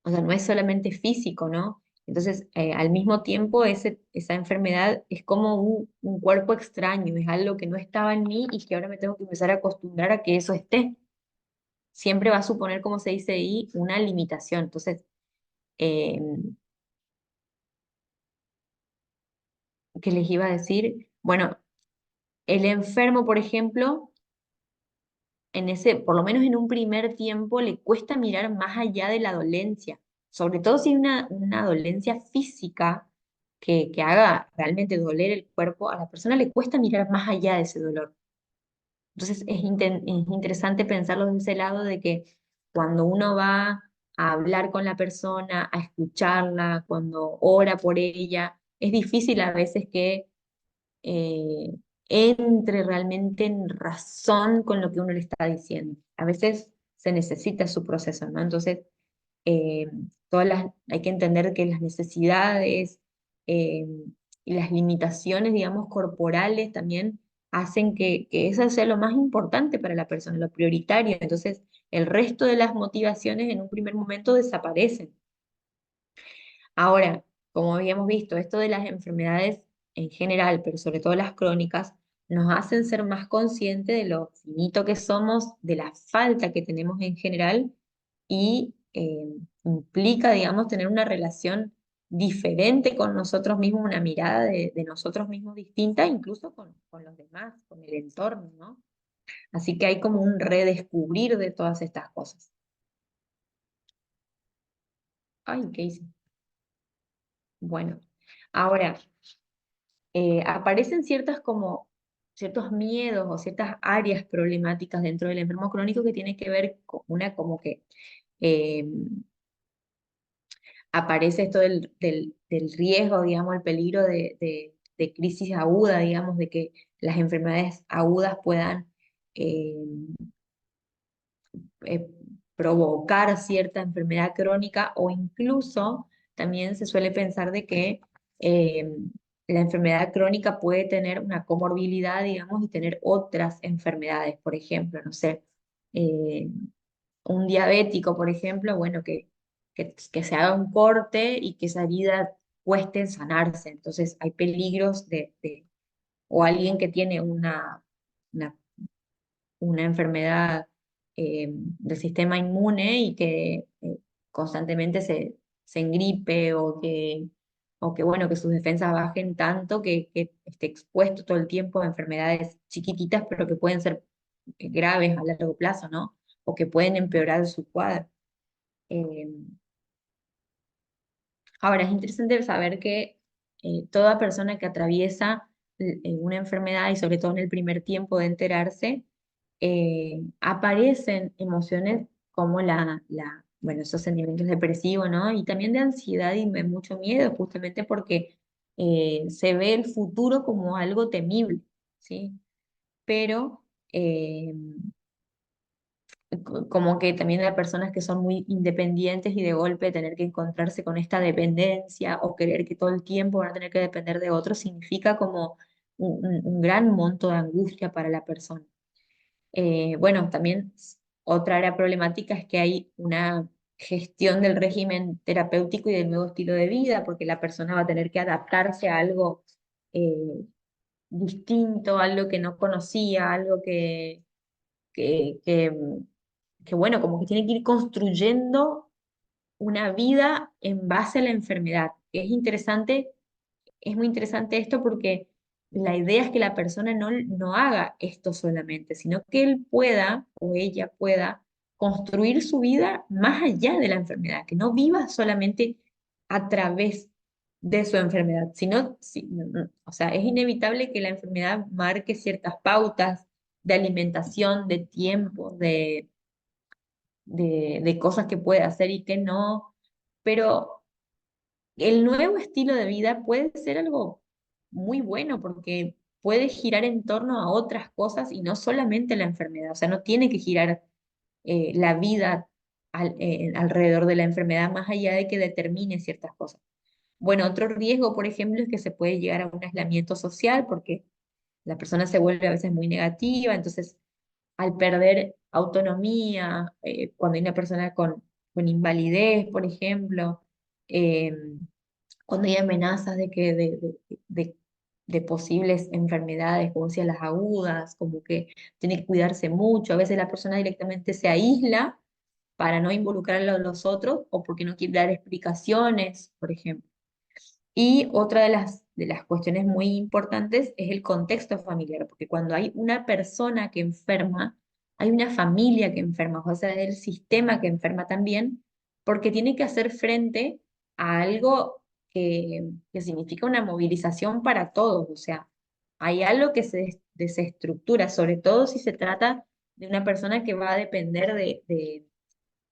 o sea, no es solamente físico, ¿no? Entonces, al mismo tiempo, esa enfermedad es como un cuerpo extraño, es algo que no estaba en mí y que ahora me tengo que empezar a acostumbrar a que eso esté. Siempre va a suponer, como se dice ahí, una limitación. Entonces, eh, ¿qué les iba a decir? Bueno, el enfermo, por ejemplo, por lo menos en un primer tiempo, le cuesta mirar más allá de la dolencia, sobre todo si hay una dolencia física que haga realmente doler el cuerpo, a la persona le cuesta mirar más allá de ese dolor. Entonces es interesante pensarlo desde ese lado de que cuando uno va a hablar con la persona, a escucharla, cuando ora por ella, es difícil a veces que eh, entre realmente en razón con lo que uno le está diciendo. A veces se necesita su proceso, ¿no? Entonces, eh, hay que entender que las necesidades eh, y las limitaciones, digamos, corporales también hacen que eso sea lo más importante para la persona, lo prioritario. Entonces, el resto de las motivaciones en un primer momento desaparecen. Ahora, como habíamos visto, esto de las enfermedades en general, pero sobre todo las crónicas, nos hacen ser más conscientes de lo finito que somos, de la falta que tenemos en general y implica, digamos, tener una relación diferente con nosotros mismos, una mirada de nosotros mismos distinta, incluso con los demás, con el entorno, ¿no? Así que hay como un redescubrir de todas estas cosas. Ay, ¿qué hice? Bueno, ahora, aparecen ciertos miedos o ciertas áreas problemáticas dentro del enfermo crónico que tienen que ver con una como que eh, aparece esto del riesgo, digamos, el peligro de crisis aguda, digamos, de que las enfermedades agudas puedan eh, eh, provocar cierta enfermedad crónica o incluso también se suele pensar de que eh, la enfermedad crónica puede tener una comorbilidad, digamos, y tener otras enfermedades, por ejemplo, no sé, eh, un diabético, por ejemplo, bueno, que se haga un corte y que esa herida cueste en sanarse. Entonces hay peligros o alguien que tiene una una enfermedad del sistema inmune y que constantemente se engripe bueno, que sus defensas bajen tanto que esté expuesto todo el tiempo a enfermedades chiquititas, pero que pueden ser graves a largo plazo, ¿no? O que pueden empeorar su cuadro. Eh, Ahora, es interesante saber que toda persona que atraviesa una enfermedad y sobre todo en el primer tiempo de enterarse, aparecen emociones como bueno, esos sentimientos depresivos, ¿no? Y también de ansiedad y de mucho miedo, justamente porque se ve el futuro como algo temible, ¿sí? Pero como que también hay personas que son muy independientes y de golpe tener que encontrarse con esta dependencia o creer que todo el tiempo van a tener que depender de otros significa como un gran monto de angustia para la persona. Bueno, también otra área problemática es que hay una gestión del régimen terapéutico y del nuevo estilo de vida, porque la persona va a tener que adaptarse a algo eh, distinto, algo que no conocía, algo que, que, bueno, como que tiene que ir construyendo una vida en base a la enfermedad. Es muy interesante esto porque la idea es que la persona no haga esto solamente, sino que él pueda o ella pueda construir su vida más allá de la enfermedad, que no viva solamente a través de su enfermedad, sino, o sea, es inevitable que la enfermedad marque ciertas pautas de alimentación, de tiempo, de cosas que puede hacer y que no, pero el nuevo estilo de vida puede ser algo muy bueno porque puede girar en torno a otras cosas y no solamente la enfermedad, o sea, no tiene que girar la vida alrededor de la enfermedad más allá de que determine ciertas cosas. Bueno, otro riesgo, por ejemplo, es que se puede llegar a un aislamiento social porque la persona se vuelve a veces muy negativa, entonces al perder autonomía, cuando hay una persona con invalidez, por ejemplo, eh, cuando hay amenazas de que de- de posibles enfermedades, como decía, las agudas, como que tiene que cuidarse mucho, a veces la persona directamente se aísla para no involucrar a los otros o porque no quiere dar explicaciones, por ejemplo. Y otra de las cuestiones muy importantes es el contexto familiar, porque cuando hay una persona que enferma, hay una familia que enferma, o sea, es el sistema que enferma también, porque tiene que hacer frente a algo que significa una movilización para todos, o sea, hay algo que se desestructura, sobre todo si se trata de una persona que va a depender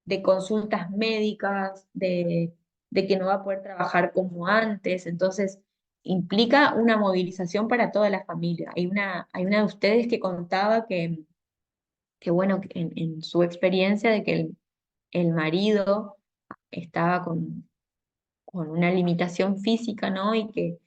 de consultas médicas, de que no va a poder trabajar como antes. Entonces, implica una movilización para toda la familia. Hay una de ustedes que contaba que bueno, que en su experiencia de que el marido estaba con una limitación física, ¿no? Y que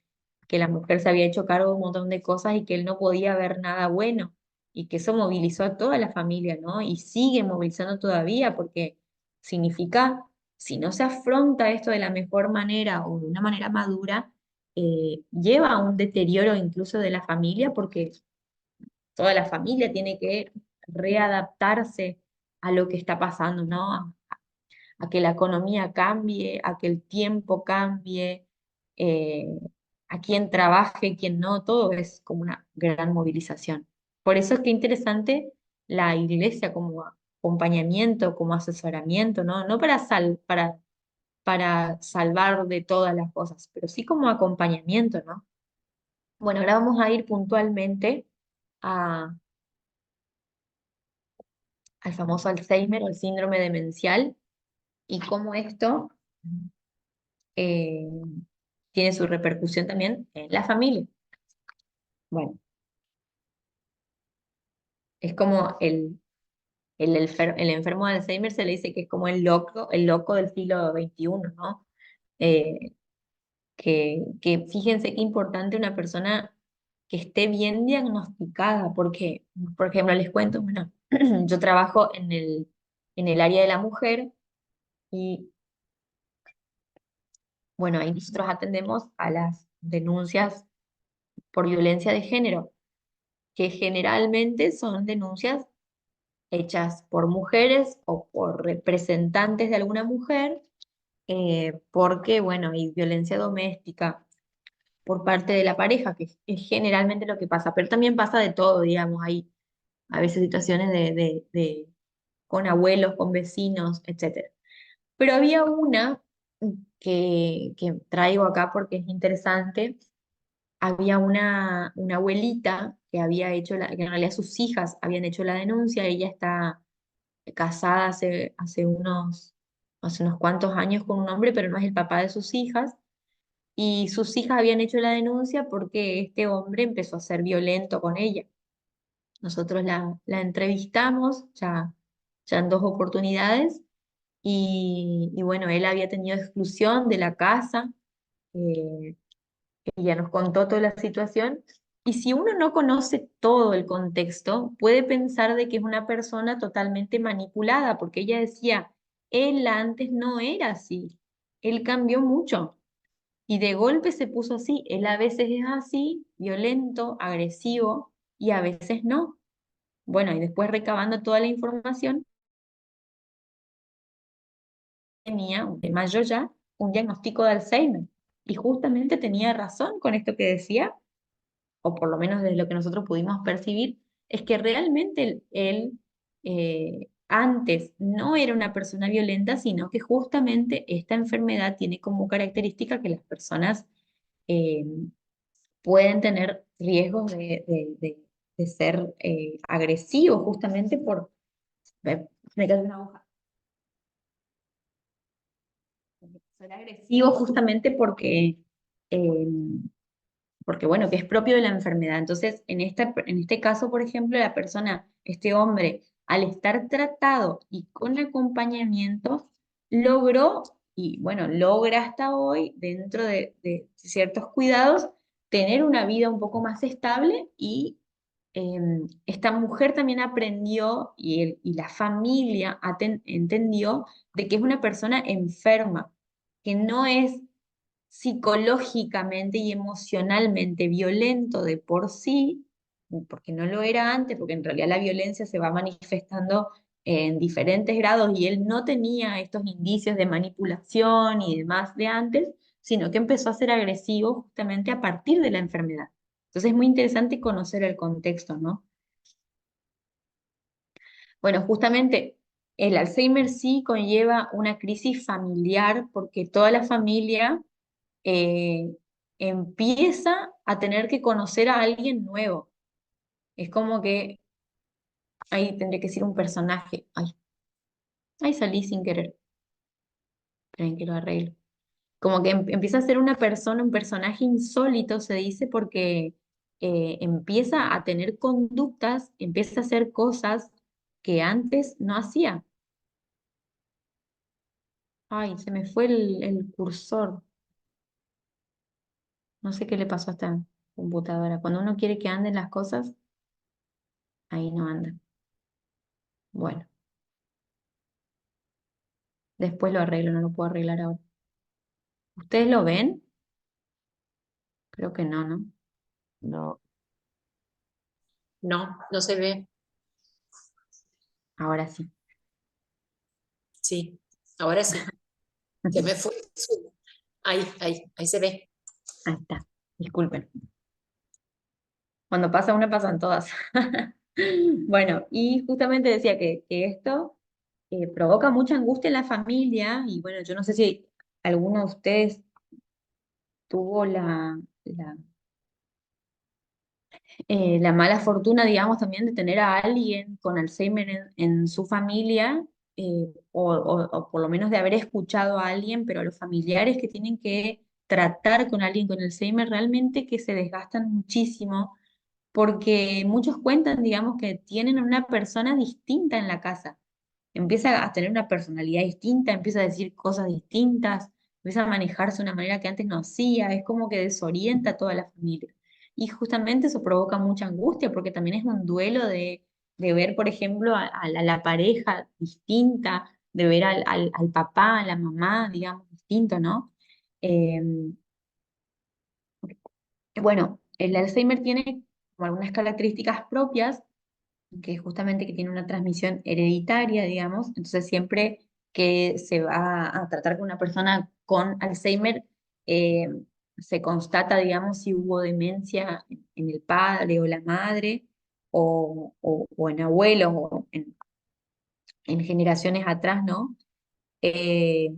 la mujer se había hecho cargo de un montón de cosas y que él no podía ver nada bueno y que eso movilizó a toda la familia, ¿no? Y sigue movilizando todavía porque significa, si no se afronta esto de la mejor manera o de una manera madura, lleva a un deterioro incluso de la familia porque toda la familia tiene que readaptarse a lo que está pasando, ¿no? A que la economía cambie, a que el tiempo cambie, eh, a quien trabaje, quien no, todo es como una gran movilización. Por eso es que interesante la iglesia como acompañamiento, como asesoramiento, ¿no? No para salvar de todas las cosas, pero sí como acompañamiento, ¿no? Bueno, ahora vamos a ir puntualmente a- al famoso Alzheimer o el síndrome demencial y cómo esto eh, tiene su repercusión también en la familia. Bueno, es como el enfermo de Alzheimer se le dice que es como el loco del siglo XXI, ¿no? Eh, que fíjense qué importante una persona que esté bien diagnosticada, porque, por ejemplo, les cuento, bueno, yo trabajo en el área de la mujer y, bueno, ahí nosotros atendemos a las denuncias por violencia de género, que generalmente son denuncias hechas por mujeres o por representantes de alguna mujer, porque, bueno, hay violencia doméstica por parte de la pareja, que es generalmente lo que pasa, pero también pasa de todo, digamos, hay a veces situaciones con abuelos, con vecinos, etcétera. Pero había una que traigo acá porque es interesante. Había una abuelita que había hecho, que en realidad sus hijas habían hecho la denuncia, ella está casada hace unos cuantos años con un hombre, pero no es el papá de sus hijas, y sus hijas habían hecho la denuncia porque este hombre empezó a ser violento con ella. Nosotros la entrevistamos ya en dos oportunidades, y bueno, él había tenido exclusión de la casa, eh, ella nos contó toda la situación, y si uno no conoce todo el contexto, puede pensar de que es una persona totalmente manipulada, porque ella decía, él antes no era así, él cambió mucho, y de golpe se puso así, él a veces es así, violento, agresivo, y a veces no. Bueno, y después recabando toda la información, tenía, de mayo ya, un diagnóstico de Alzheimer, y justamente tenía razón con esto que decía, o por lo menos desde lo que nosotros pudimos percibir, es que realmente él, antes no era una persona violenta, sino que justamente esta enfermedad tiene como característica que las personas eh, pueden tener riesgos de ser agresivos justamente por... Me cae una aguja. Ser agresivo justamente eh, porque bueno, que es propio de la enfermedad. Entonces, en este caso, por ejemplo, la persona, este hombre, al estar tratado y con acompañamiento, logró, y bueno, logra hasta hoy, dentro de ciertos cuidados, tener una vida un poco más estable y esta mujer también aprendió y la familia entendió de que es una persona enferma, que no es psicológicamente y emocionalmente violento de por sí, porque no lo era antes, porque en realidad la violencia se va manifestando en diferentes grados y él no tenía estos indicios de manipulación y demás de antes, sino que empezó a ser agresivo justamente a partir de la enfermedad. Entonces es muy interesante conocer el contexto, ¿no? Bueno, justamente el Alzheimer sí conlleva una crisis familiar porque toda la familia eh, empieza a tener que conocer a alguien nuevo. Es como que ahí tendría que ser un personaje. Ay, ahí salí sin querer. Esperen que lo arreglo. Como que empieza a ser una persona, un personaje insólito, se dice, porque empieza a tener conductas, empieza a hacer cosas que antes no hacía. Ay, se me fue el cursor. No sé qué le pasó a esta computadora. Cuando uno quiere que anden las cosas, ahí no andan. Bueno, después lo arreglo, no lo puedo arreglar ahora. ¿Ustedes lo ven? Creo que no, ¿no? No, No, no se ve. Ahora sí. Sí, ahora sí. Se me fue. Ahí se ve. Ahí está. Disculpen. Cuando pasa una, pasan todas. Bueno, y justamente decía que esto provoca mucha angustia en la familia y bueno, yo no sé si alguno de ustedes tuvo la mala fortuna, digamos, también de tener a alguien con Alzheimer en su familia, o por lo menos de haber escuchado a alguien, pero a los familiares que tienen que tratar con alguien con Alzheimer realmente que se desgastan muchísimo, porque muchos cuentan, digamos, que tienen una persona distinta en la casa, empieza a tener una personalidad distinta, empieza a decir cosas distintas, empieza a manejarse de una manera que antes no hacía, es como que desorienta a toda la familia. Y justamente eso provoca mucha angustia porque también es un duelo de ver, por ejemplo, la pareja distinta, de ver al papá, a la mamá, digamos, distinto, ¿no? Eh, bueno, el Alzheimer tiene como algunas características propias que es justamente que tiene una transmisión hereditaria, digamos, entonces siempre que se va a tratar con una persona con Alzheimer, eh, se constata, digamos, si hubo demencia en el padre o la madre, o en abuelos, o en generaciones atrás, ¿no? Eh,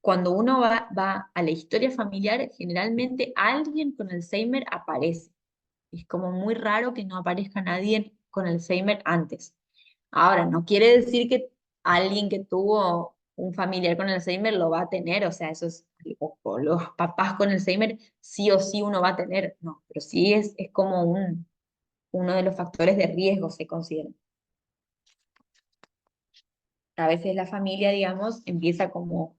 Cuando uno va a la historia familiar, generalmente alguien con Alzheimer aparece. Es como muy raro que no aparezca nadie con Alzheimer antes. Ahora, no quiere decir que alguien que tuvo un familiar con Alzheimer lo va a tener, o sea, eso es, o los papás con Alzheimer sí o sí uno va a tener, no, pero sí es como uno de los factores de riesgo se considera. A veces la familia, digamos, empieza como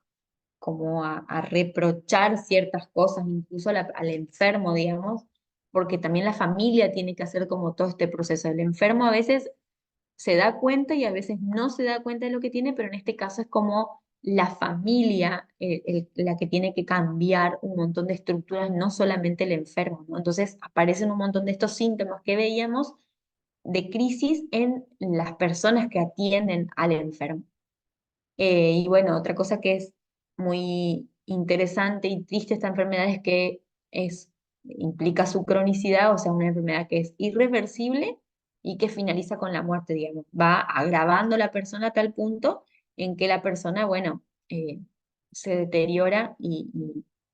a reprochar ciertas cosas, incluso al enfermo, digamos, porque también la familia tiene que hacer como todo este proceso. El enfermo a veces se da cuenta y a veces no se da cuenta de lo que tiene, pero en este caso es como la familia la que tiene que cambiar un montón de estructuras, no solamente el enfermo, ¿no? Entonces aparecen un montón de estos síntomas que veíamos de crisis en las personas que atienden al enfermo. Y bueno, otra cosa que es muy interesante y triste esta enfermedad es que implica su cronicidad, o sea, una enfermedad que es irreversible y que finaliza con la muerte, digamos. Va agravando la persona a tal punto en que la persona, bueno, se deteriora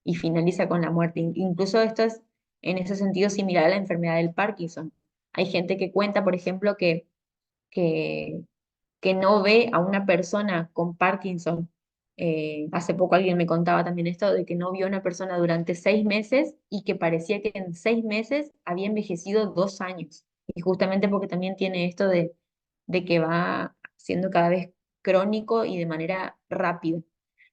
y finaliza con la muerte. Incluso esto es en ese sentido similar a la enfermedad del Parkinson. Hay gente que cuenta, por ejemplo, que, que no ve a una persona con Parkinson. Hace poco alguien me contaba también esto de que no vio a una persona durante 6 meses y que parecía que en 6 meses había envejecido 2 años. Y justamente porque también tiene esto de que va siendo cada vez crónico y de manera rápida.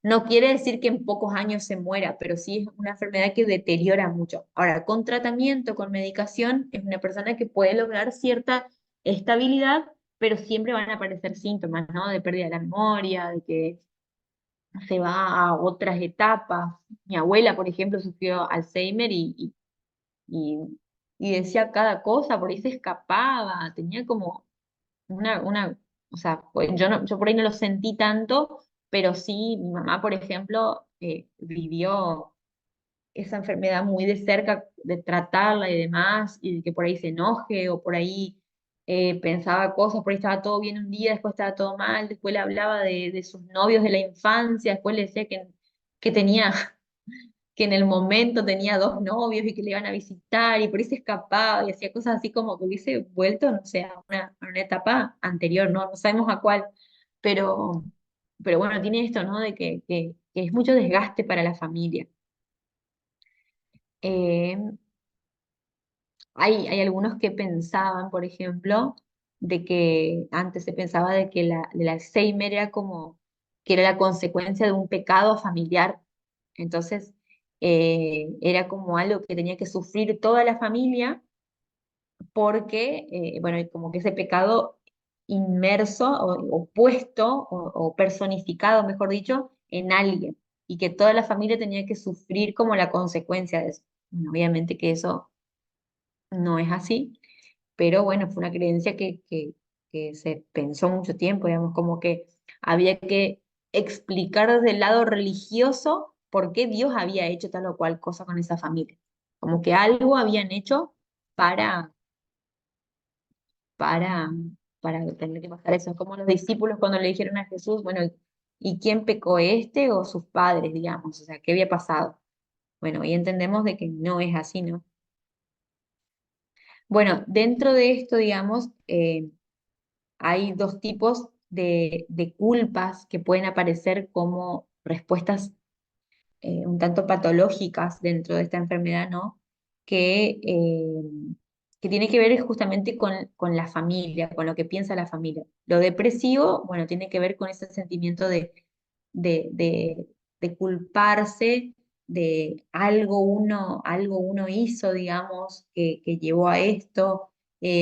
No quiere decir que en pocos años se muera, pero sí es una enfermedad que deteriora mucho. Ahora, con tratamiento, con medicación, es una persona que puede lograr cierta estabilidad, pero siempre van a aparecer síntomas, ¿no? De pérdida de la memoria, de que se va a otras etapas. Mi abuela, por ejemplo, sufrió Alzheimer y, y decía cada cosa, por ahí se escapaba, tenía como o sea, pues yo, no, yo por ahí no lo sentí tanto, pero sí, mi mamá, por ejemplo, vivió esa enfermedad muy de cerca, de tratarla y demás, y de que por ahí se enoje o por ahí pensaba cosas, por ahí estaba todo bien un día, después estaba todo mal, después le hablaba de sus novios de la infancia, después le decía que tenía, que en el momento tenía 2 novios y que le iban a visitar y por ahí se escapaba y hacía cosas así como que hubiese vuelto, no sé, a una etapa anterior, ¿no? No sabemos a cuál, pero, pero bueno, tiene esto, ¿no? De que es mucho desgaste para la familia. Eh, hay algunos que pensaban, por ejemplo, de que antes se pensaba de que el Alzheimer era como que era la consecuencia de un pecado familiar. Entonces, era como algo que tenía que sufrir toda la familia porque, bueno, y como que ese pecado inmerso o puesto o personificado, mejor dicho, en alguien y que toda la familia tenía que sufrir como la consecuencia de eso. Bueno, obviamente que eso no es así, pero bueno, fue una creencia que se pensó mucho tiempo, digamos, como que había que explicar desde el lado religioso por qué Dios había hecho tal o cual cosa con esa familia. Como que algo habían hecho para, para, para tener que pasar eso. Es como los discípulos cuando le dijeron a Jesús, bueno, ¿y quién pecó este o sus padres, digamos? O sea, ¿qué había pasado? Bueno, y entendemos de que no es así, ¿no? Bueno, dentro de esto, digamos, hay dos tipos de culpas que pueden aparecer como respuestas un tanto patológicas dentro de esta enfermedad, ¿no? Que tiene que ver justamente con la familia, con lo que piensa la familia. Lo depresivo, bueno, tiene que ver con ese sentimiento de, de, de culparse de algo uno hizo, digamos, que llevó a esto,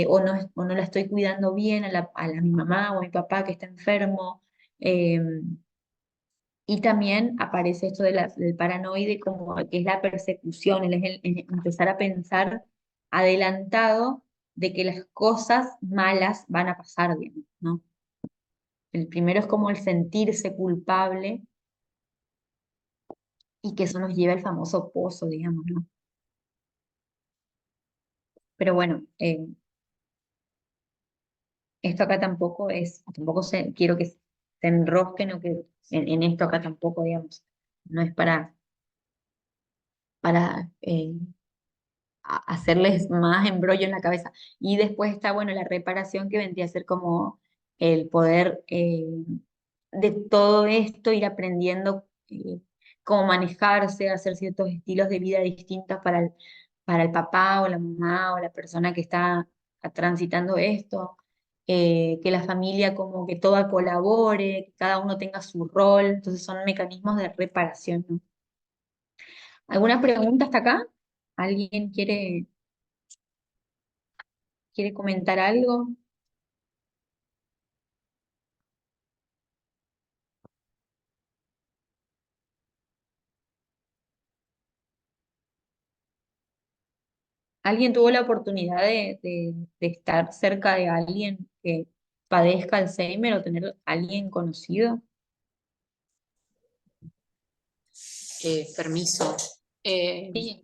o no la estoy cuidando bien a mi mamá o a mi papá que está enfermo. Y también aparece esto del paranoide como que es la persecución, el empezar a pensar adelantado de que las cosas malas van a pasar, digamos, ¿no? El primero es como el sentirse culpable y que eso nos lleva al famoso pozo, digamos, ¿no? Pero bueno, esto acá tampoco quiero que se enrosquen o que en esto acá tampoco, digamos, no es para hacerles más embrollo en la cabeza. Y después está, bueno, la reparación que vendría a ser como el poder de todo esto ir aprendiendo cómo manejarse, hacer ciertos estilos de vida distintos para el papá o la mamá o la persona que está transitando esto. Que la familia como que toda colabore, que cada uno tenga su rol, entonces son mecanismos de reparación, ¿no? ¿Alguna pregunta hasta acá? ¿Alguien quiere comentar algo? ¿Alguien tuvo la oportunidad de estar cerca de alguien que padezca Alzheimer o tener alguien conocido? Permiso. Sí.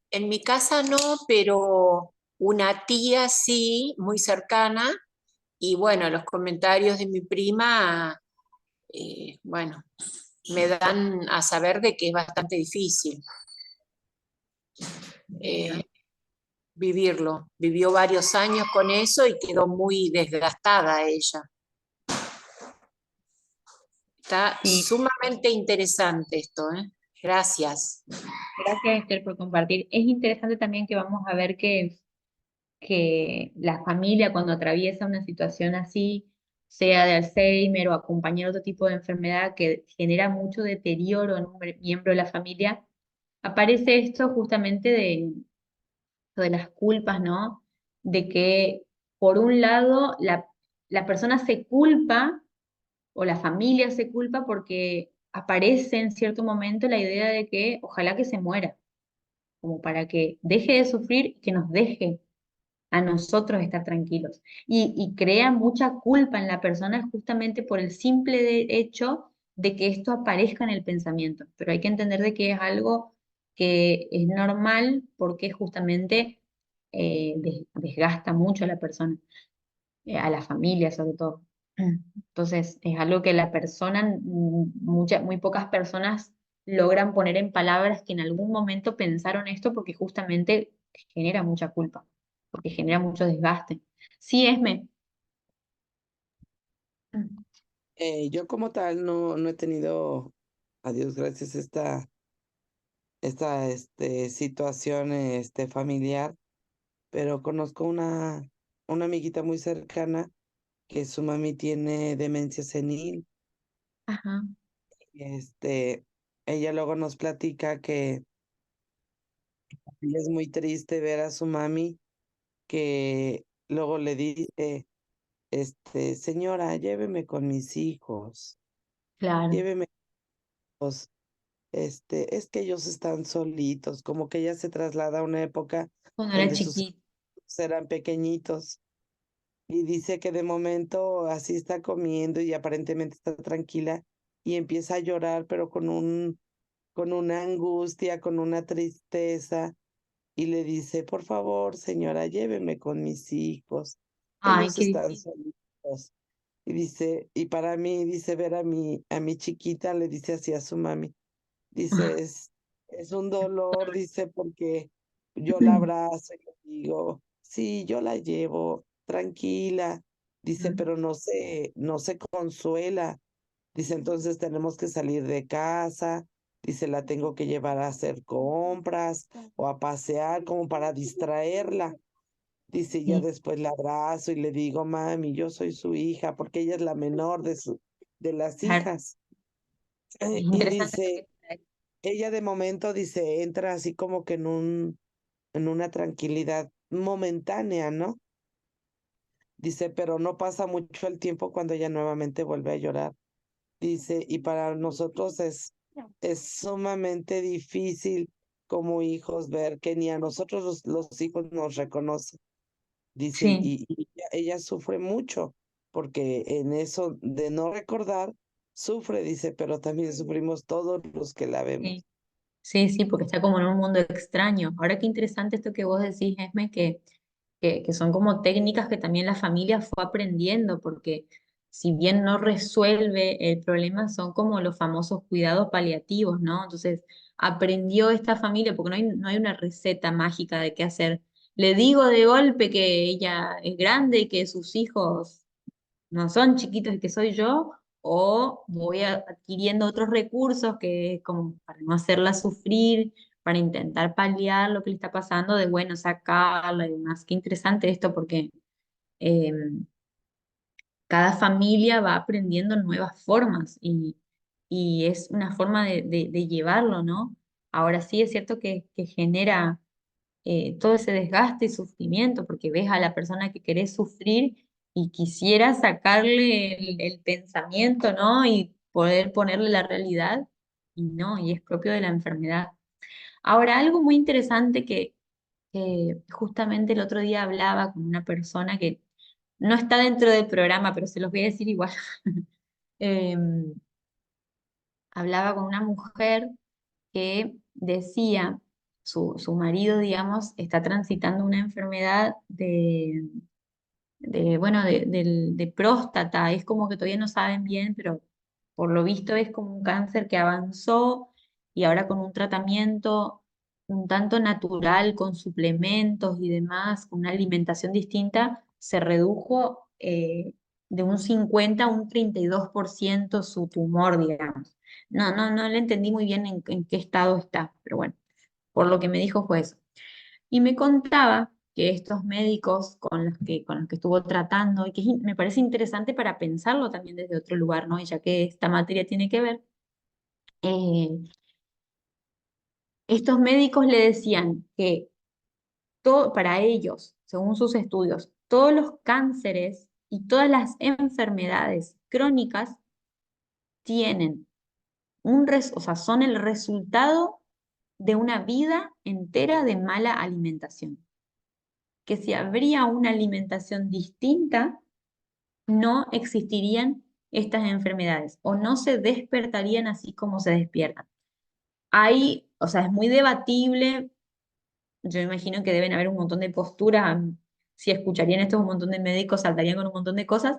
En mi casa no, pero una tía sí, muy cercana, y bueno, los comentarios de mi prima, bueno, me dan a saber de que es bastante difícil. eh, vivirlo. Vivió varios años con eso y quedó muy desgastada ella. Está Sí, sumamente interesante esto, ¿eh? Gracias. gracias Esther por compartir. Es interesante también que vamos a ver que la familia cuando atraviesa una situación así, sea de Alzheimer o acompañar otro tipo de enfermedad que genera mucho deterioro en un miembro de la familia, aparece esto justamente de las culpas, ¿no? De que por un lado la persona se culpa o la familia se culpa porque aparece en cierto momento la idea de que ojalá que se muera, como para que deje de sufrir y que nos deje a nosotros estar tranquilos. Y crea mucha culpa en la persona justamente por el simple hecho de que esto aparezca en el pensamiento. Pero hay que entender de que es algo que es normal porque justamente desgasta mucho a la persona, a la familia sobre todo. Entonces, es algo que la persona, muy pocas personas logran poner en palabras que en algún momento pensaron esto porque justamente genera mucha culpa, porque genera mucho desgaste. Sí, Esme. Yo como tal no he tenido, a Dios gracias, esta situación familiar, pero conozco una amiguita muy cercana que su mami tiene demencia senil. Ajá, Este, ella luego nos platica que ella es muy triste ver a su mami, que luego le dice, señora, lléveme con mis hijos, claro. lléveme, es que ellos están solitos, como que ella se traslada a una época Cuando era donde sus chiquita. hijos eran pequeñitos. Y dice que de momento así está comiendo y aparentemente está tranquila y empieza a llorar, pero con una angustia, con una tristeza, y le dice, por favor, señora, lléveme con mis hijos, Ay, ellos qué están difícil. solitos. Y dice, y para mí, dice, ver a mi chiquita, le dice así a su mami, dice, es un dolor, dice, porque yo la abrazo y le digo, sí, yo la llevo, tranquila, dice, pero no se consuela. Dice, entonces tenemos que salir de casa, dice, la tengo que llevar a hacer compras o a pasear como para distraerla. Dice, ya Sí, después la abrazo y le digo, mami, yo soy su hija, porque ella es la menor de las claro. hijas. Es Y interesante lo que dice, trae. ella de momento, dice, entra así como que en una tranquilidad momentánea, ¿no? Dice, pero no pasa mucho el tiempo cuando ella nuevamente vuelve a llorar. Dice, y para nosotros es sumamente difícil como hijos ver que ni a nosotros los hijos nos reconocen. Dice, Sí, y ella sufre mucho, porque en eso de no recordar, sufre, dice, pero también sufrimos todos los que la vemos. sí. Sí, sí, porque está como en un mundo extraño. Ahora qué interesante esto que vos decís, Esme, que son como técnicas que también la familia fue aprendiendo, porque si bien no resuelve el problema, son como los famosos cuidados paliativos, ¿no? Entonces, aprendió esta familia, porque no hay una receta mágica de qué hacer. Le digo de golpe que ella es grande y que sus hijos no son chiquitos y que soy yo, o voy adquiriendo otros recursos que como para no hacerla sufrir, para intentar paliar lo que le está pasando, de bueno, sacarla y demás. Qué interesante esto porque eh, cada familia va aprendiendo nuevas formas y es una forma de llevarlo, ¿no? Ahora sí es cierto que genera todo ese desgaste y sufrimiento, porque ves a la persona que querés sufrir y quisiera sacarle el pensamiento, ¿no? Y poder ponerle la realidad, y no, y es propio de la enfermedad. Ahora, algo muy interesante que justamente el otro día hablaba con una persona que no está dentro del programa, pero se los voy a decir igual. Em, Hablaba con una mujer que decía, su marido, digamos, está transitando una enfermedad bueno, de próstata. Es como que todavía no saben bien, pero por lo visto es como un cáncer que avanzó y ahora con un tratamiento. un tanto natural, con suplementos y demás, con una alimentación distinta, se redujo de un 50 a un 32% su tumor, digamos. No le entendí muy bien en qué estado está, pero bueno, por lo que me dijo fue eso. Y me contaba que estos médicos con los que estuvo tratando, y que me parece interesante para pensarlo también desde otro lugar, ¿no? Y ya que esta materia tiene que ver, eh, estos médicos le decían que todo, para ellos, según sus estudios, todos los cánceres y todas las enfermedades crónicas tienen o sea, son el resultado de una vida entera de mala alimentación. Que si habría una alimentación distinta, no existirían estas enfermedades o no se despertarían así como se despiertan. Hay, o sea, es muy debatible. Yo imagino que deben haber un montón de posturas. Si escucharían esto un montón de médicos, saltarían con un montón de cosas.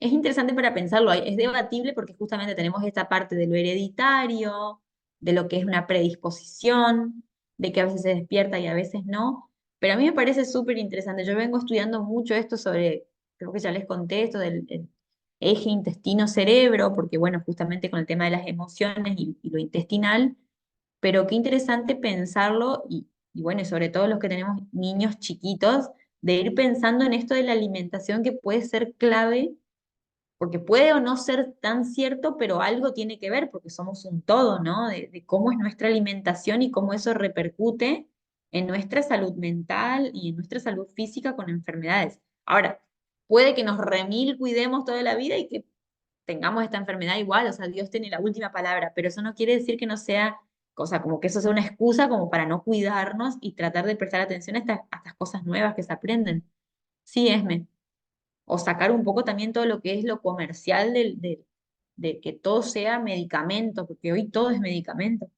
Es interesante para pensarlo. Es debatible porque justamente tenemos esta parte de lo hereditario, de lo que es una predisposición, de que a veces se despierta y a veces no. Pero a mí me parece súper interesante. Yo vengo estudiando mucho esto sobre, creo que ya les conté esto del eje intestino-cerebro, porque bueno, justamente con el tema de las emociones y lo intestinal, pero qué interesante pensarlo y bueno, y sobre todo los que tenemos niños chiquitos, de ir pensando en esto de la alimentación que puede ser clave, porque puede o no ser tan cierto, pero algo tiene que ver, porque somos un todo, ¿no? De cómo es nuestra alimentación y cómo eso repercute en nuestra salud mental y en nuestra salud física con enfermedades. Ahora, puede que nos remil cuidemos toda la vida y que tengamos esta enfermedad igual, o sea, Dios tiene la última palabra, pero eso no quiere decir que no sea, cosa como que eso sea una excusa como para no cuidarnos y tratar de prestar atención a estas cosas nuevas que se aprenden. Sí, Esme. O sacar un poco también todo lo que es lo comercial de que todo sea medicamento, porque hoy todo es medicamento.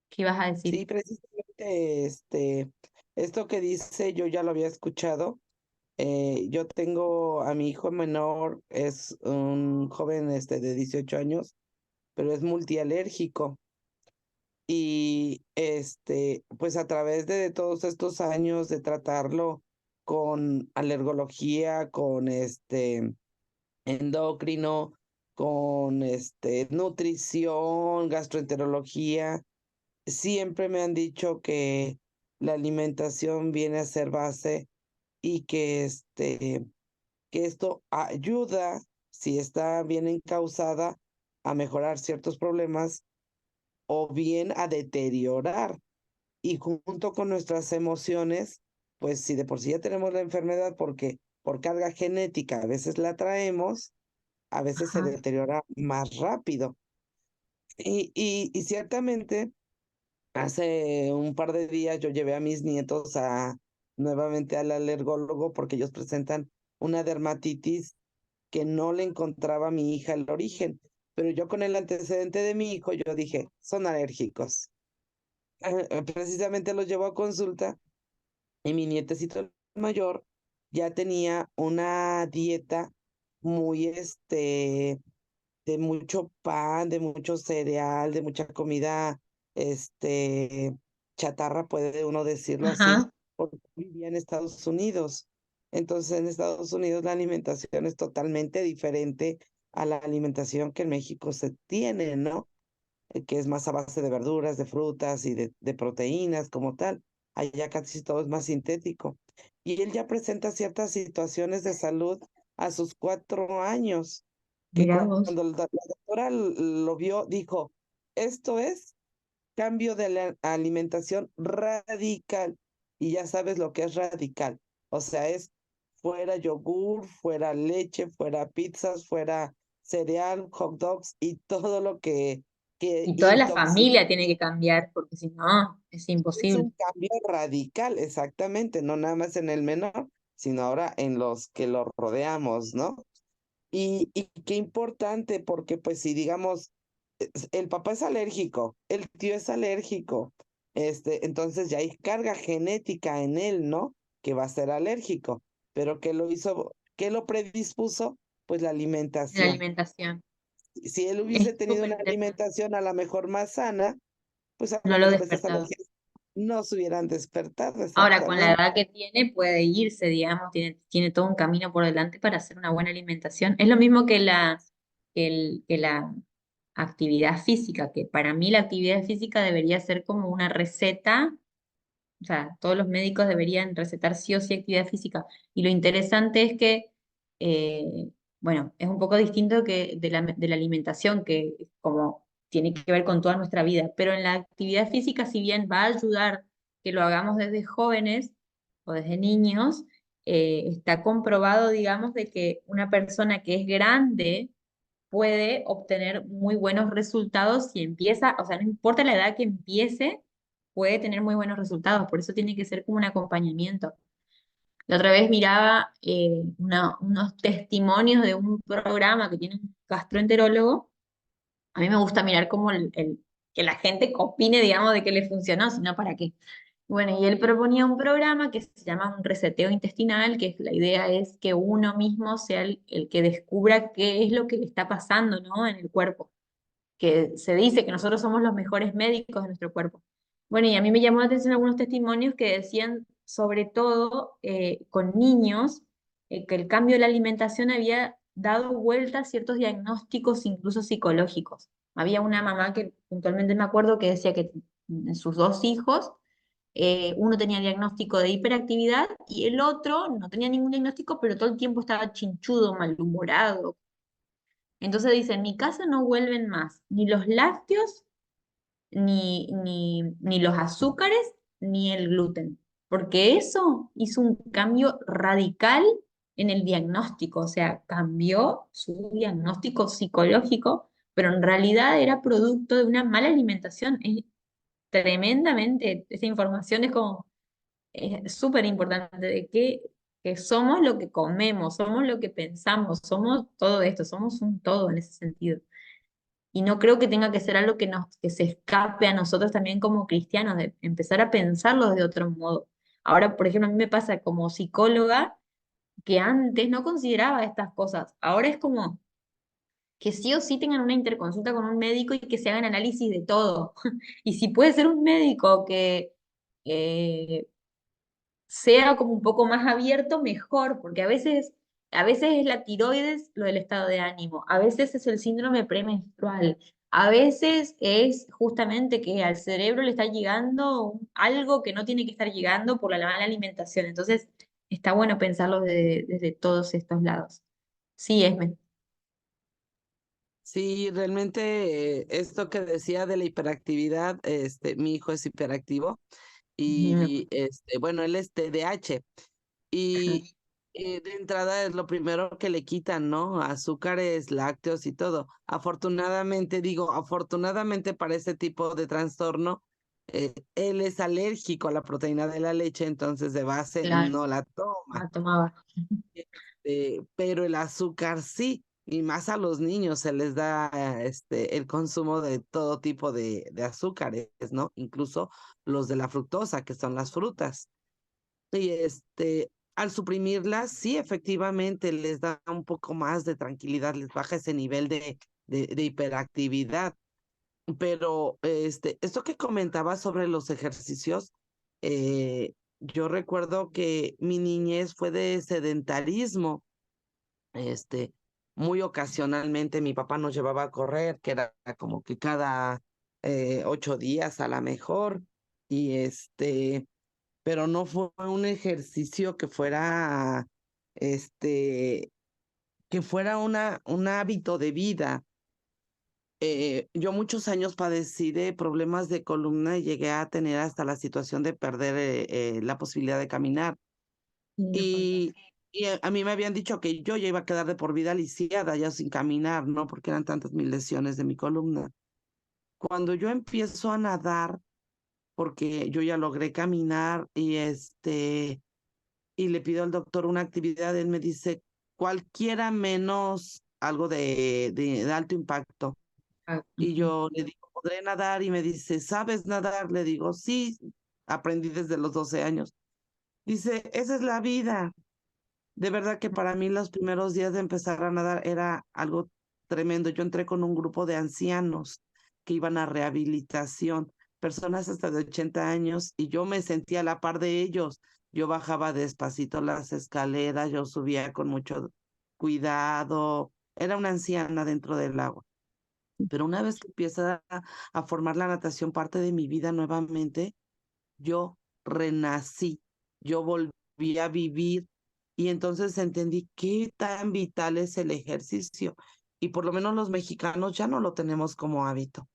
¿Qué ibas a decir? Sí, precisamente esto que dice yo ya lo había escuchado. Yo tengo a mi hijo menor, es un joven de 18 años, pero es multialérgico. Y pues a través de todos estos años de tratarlo con alergología, con endocrino, con nutrición, gastroenterología, siempre me han dicho que la alimentación viene a ser base y que esto ayuda, si está bien encausada, a mejorar ciertos problemas o bien a deteriorar. Y junto con nuestras emociones, pues si de por sí ya tenemos la enfermedad porque por carga genética a veces la traemos, a veces se Ajá, deteriora más rápido. Y ciertamente, hace un par de días yo llevé a mis nietos nuevamente al alergólogo porque ellos presentan una dermatitis que no le encontraba a mi hija el origen. Pero yo con el antecedente de mi hijo, yo dije, son alérgicos. Precisamente los llevo a consulta y mi nietecito mayor ya tenía una dieta muy, de mucho pan, de mucho cereal, de mucha comida, chatarra, puede uno decirlo así, ajá, porque vivía en Estados Unidos. Entonces, en Estados Unidos la alimentación es totalmente diferente a la alimentación que en México se tiene, ¿no? Que es más a base de verduras, de frutas y de proteínas como tal. Allá casi todo es más sintético. Y él ya presenta ciertas situaciones de salud a sus 4 años, que mirá vos. cuando la doctora lo vio, dijo, esto es cambio de la alimentación radical. Y ya sabes lo que es radical. O sea, es fuera yogur, fuera leche, fuera pizzas, fuera cereal, hot dogs y todo lo que Y toda la intoxica. familia tiene que cambiar, porque si no, es Es imposible. un cambio radical, exactamente, no nada más en el menor, sino ahora en los que lo rodeamos, ¿no? Y qué importante, porque pues si digamos, el papá es alérgico, el tío es alérgico, entonces ya hay carga genética en él, ¿no? Que va a ser alérgico, pero ¿qué lo hizo, qué lo predispuso? Pues la La alimentación. alimentación. Si él hubiese Es tenido súper una interesante. alimentación a lo mejor más sana, pues a lo No lo mejor esas despertaba. alergias no se hubieran despertado Ahora, con la exactamente. edad que tiene, puede irse, digamos, tiene todo un camino por delante para hacer una buena alimentación. Es lo mismo que que la actividad física, que para mí la actividad física debería ser como una receta. O sea, todos los médicos deberían recetar sí o sí actividad física. Y lo interesante es que, bueno, es un poco distinto que de la alimentación, que como tiene que ver con toda nuestra vida. Pero en la actividad física, si bien va a ayudar que lo hagamos desde jóvenes o desde niños, está comprobado, digamos, de que una persona que es grande puede obtener muy buenos resultados si empieza, o sea, no importa la edad que empiece, puede tener muy buenos resultados, por eso tiene que ser como un acompañamiento. La otra vez miraba unos testimonios de un programa que tiene un gastroenterólogo. A mí me gusta mirar cómo que la gente opine, digamos, de qué le funcionó, sino para qué. Bueno, y él proponía un programa que se llama un reseteo intestinal, que la idea es que uno mismo sea el que descubra qué es lo que le está pasando, ¿no? En el cuerpo, que se dice que nosotros somos los mejores médicos de nuestro cuerpo. Bueno, y a mí me llamó la atención algunos testimonios que decían, sobre todo con niños, que el cambio de la alimentación había dado vuelta a ciertos diagnósticos, incluso psicológicos. Había una mamá que puntualmente me acuerdo que decía que sus dos hijos, uno tenía diagnóstico de hiperactividad y el otro no tenía ningún diagnóstico, pero todo el tiempo estaba chinchudo, malhumorado. Entonces dice, en mi casa no vuelven más ni los lácteos, ni los azúcares, ni el gluten, porque eso hizo un cambio radical en el diagnóstico, o sea, cambió su diagnóstico psicológico, pero en realidad era producto de una mala alimentación. Es tremendamente, esa información es como es súper importante de que somos lo que comemos, somos lo que pensamos, somos todo esto, somos un todo en ese sentido. Y no creo que tenga que ser algo que se escape a nosotros también como cristianos, de empezar a pensarlo de otro modo. Ahora, por ejemplo, a mí me pasa como psicóloga que antes no consideraba estas cosas. Ahora es como que sí o sí tengan una interconsulta con un médico y que se hagan análisis de todo. Y si puede ser un médico que eh, sea como un poco más abierto, mejor, porque a veces es la tiroides lo del estado de ánimo, a veces es el síndrome premenstrual, a veces es justamente que al cerebro le está llegando algo que no tiene que estar llegando por la mala alimentación. Entonces, está bueno pensarlo desde todos estos lados. Sí, Esme. Sí, realmente esto que decía de la hiperactividad, mi hijo es hiperactivo Ujú. y bueno, él es TDAH y de entrada es lo primero que le quitan, ¿no? Azúcares, lácteos y todo. Afortunadamente, digo, afortunadamente para ese tipo de trastorno, él es alérgico a la proteína de la leche, entonces de base Claro, no la toma. la tomaba. Pero el azúcar sí, y más a los niños se les da el consumo de todo tipo de azúcares, ¿no? Incluso los de la fructosa, que son las frutas. Y al suprimirlas, sí, efectivamente les da un poco más de tranquilidad, les baja ese nivel de hiperactividad. Pero esto que comentaba sobre los ejercicios, yo recuerdo que mi niñez fue de sedentarismo. este, Muy ocasionalmente mi papá nos llevaba a correr, que era como que cada 8 días a la mejor, y pero no fue un ejercicio este, que fuera un hábito de vida. Yo muchos años padecí de problemas de columna y llegué a tener hasta la situación de perder la posibilidad de caminar. Sí, nos Y, contaste. a mí me habían dicho que yo ya iba a quedar de por vida lisiada, ya sin caminar, ¿no? Porque eran tantas mis lesiones de mi columna. Cuando yo empiezo a nadar, porque yo ya logré caminar y le pido al doctor una actividad, él me dice cualquiera menos algo de alto impacto. Ah, Y ujú. yo le digo, ¿podré nadar? Y me dice, ¿sabes nadar? Le digo, sí, aprendí desde los 12 años. Dice, esa es la vida. De verdad que para mí los primeros días de empezar a nadar era algo tremendo. Yo entré con un grupo de ancianos que iban a rehabilitación. personas hasta de 80 años, y yo me sentía a la par de ellos. Yo bajaba despacito las escaleras, yo subía con mucho cuidado. Era una anciana dentro del agua. Pero una vez que empieza a formar la natación parte de mi vida nuevamente, yo renací, yo volví a vivir, y entonces entendí qué tan vital es el ejercicio. Y por lo menos los mexicanos ya no lo tenemos como hábito.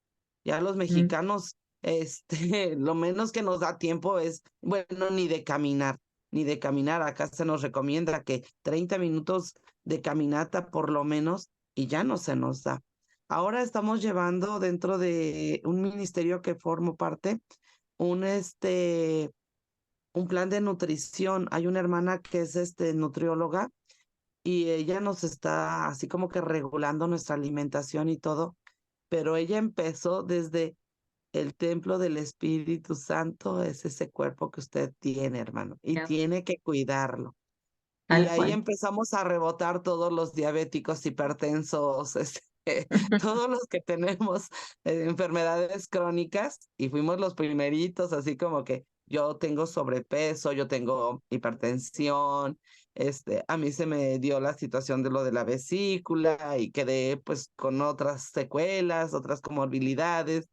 Ya los Mm, mexicanos, lo menos que nos da tiempo es, bueno, ni de caminar, ni de caminar. Acá se nos recomienda que 30 minutos de caminata por lo menos, y ya no se nos da. Ahora estamos llevando dentro de un ministerio que formo parte, un, un plan de nutrición. Hay una hermana que es nutrióloga, y ella nos está así como que regulando nuestra alimentación y todo, pero ella empezó desde el templo del Espíritu Santo. Es ese cuerpo que usted tiene, hermano, y ya, tiene que cuidarlo. Y tal ahí cual. empezamos a rebotar todos los diabéticos, hipertensos, todos los que tenemos enfermedades crónicas, y fuimos los primeritos, así como que yo tengo sobrepeso, yo tengo hipertensión, a mí se me dio la situación de lo de la vesícula y quedé pues con otras secuelas, otras comorbilidades.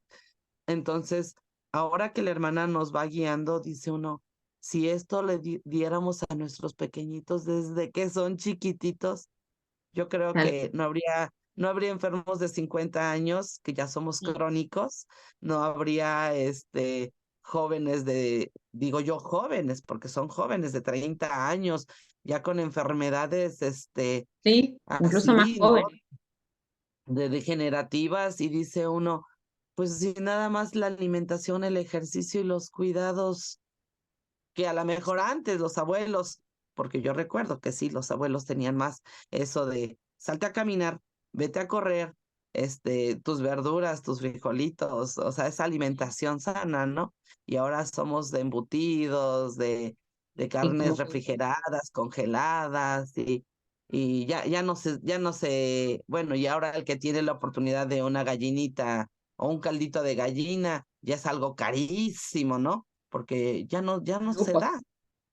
Entonces, ahora que la hermana nos va guiando, dice uno, si esto le diéramos a nuestros pequeñitos desde que son chiquititos, yo creo Tal que no habría enfermos de 50 años, que ya somos cual. crónicos, no habría jóvenes digo yo jóvenes, porque son jóvenes de 30 años, ya con enfermedades Sí, incluso más así, ¿no? jóvenes. De degenerativas, y dice uno, pues si nada más la alimentación, el ejercicio y los cuidados que a lo mejor antes los abuelos, porque yo recuerdo que sí, los abuelos tenían más eso de salte a caminar, vete a correr, tus verduras, tus frijolitos, o sea, esa alimentación sana, ¿no? Y ahora somos de embutidos, de Y carnes como, refrigeradas, congeladas, y ya no sé, bueno, y ahora el que tiene la oportunidad de una gallinita o un caldito de gallina, ya es algo carísimo, ¿no? Porque ya no se lujos, da,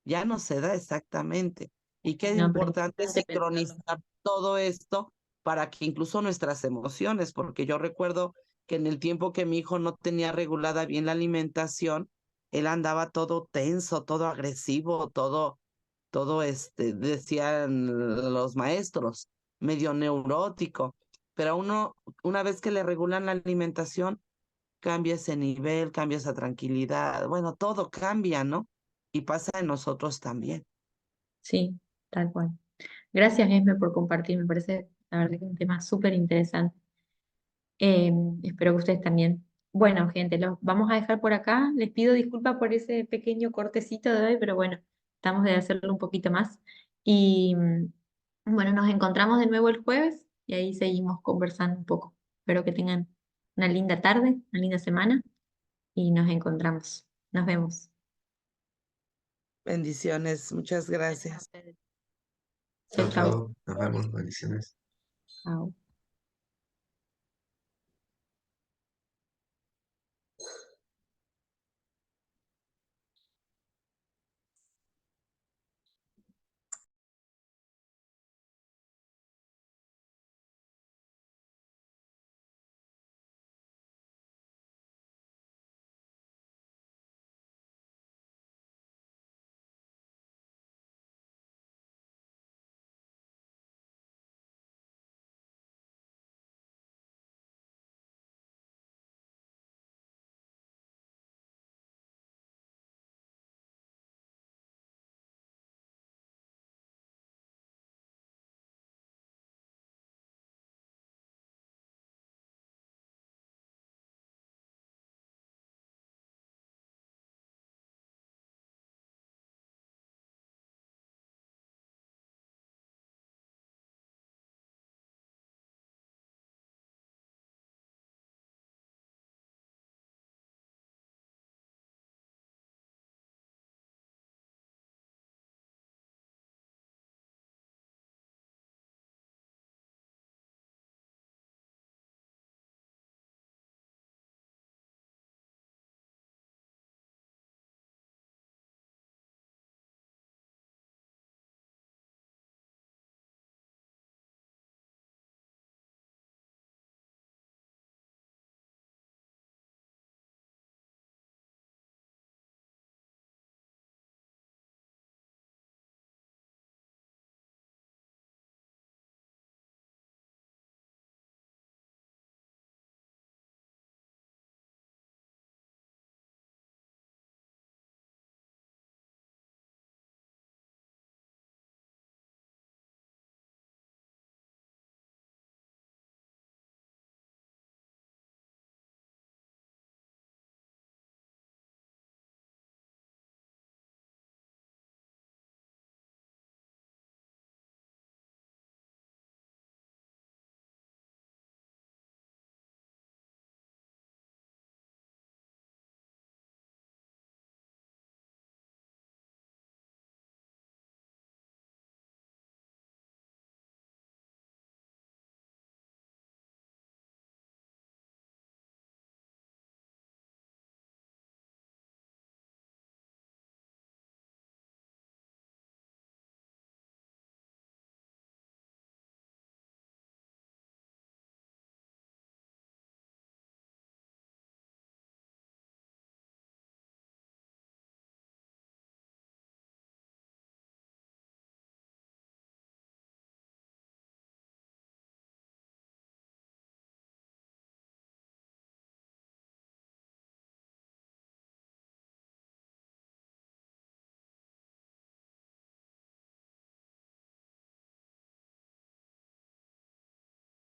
ya no se da exactamente. Y qué no, pero importante importante pensarlo. sincronizar todo esto para que incluso nuestras emociones, porque yo recuerdo que en el tiempo que mi hijo no tenía regulada bien la alimentación, él andaba todo tenso, todo agresivo, todo decían los maestros, medio neurótico. Pero una vez que le regulan la alimentación, cambia ese nivel, cambia esa tranquilidad, bueno, todo cambia, ¿no? Y pasa en nosotros también. Sí, tal cual. Gracias, Esme, por compartir. Me parece, la verdad, que un tema súper interesante. Espero que ustedes también. Bueno, gente, los vamos a dejar por acá. Les pido disculpas por ese pequeño cortecito de hoy, pero bueno, estamos de hacerlo un poquito más. Y bueno, nos encontramos de nuevo el jueves y ahí seguimos conversando un poco. Espero que tengan una linda tarde, una linda semana y nos encontramos. Nos vemos. Bendiciones, muchas Gracias a gracias. ustedes. Chau, Chao, chau. chao. Nos vemos. Bendiciones. Chau.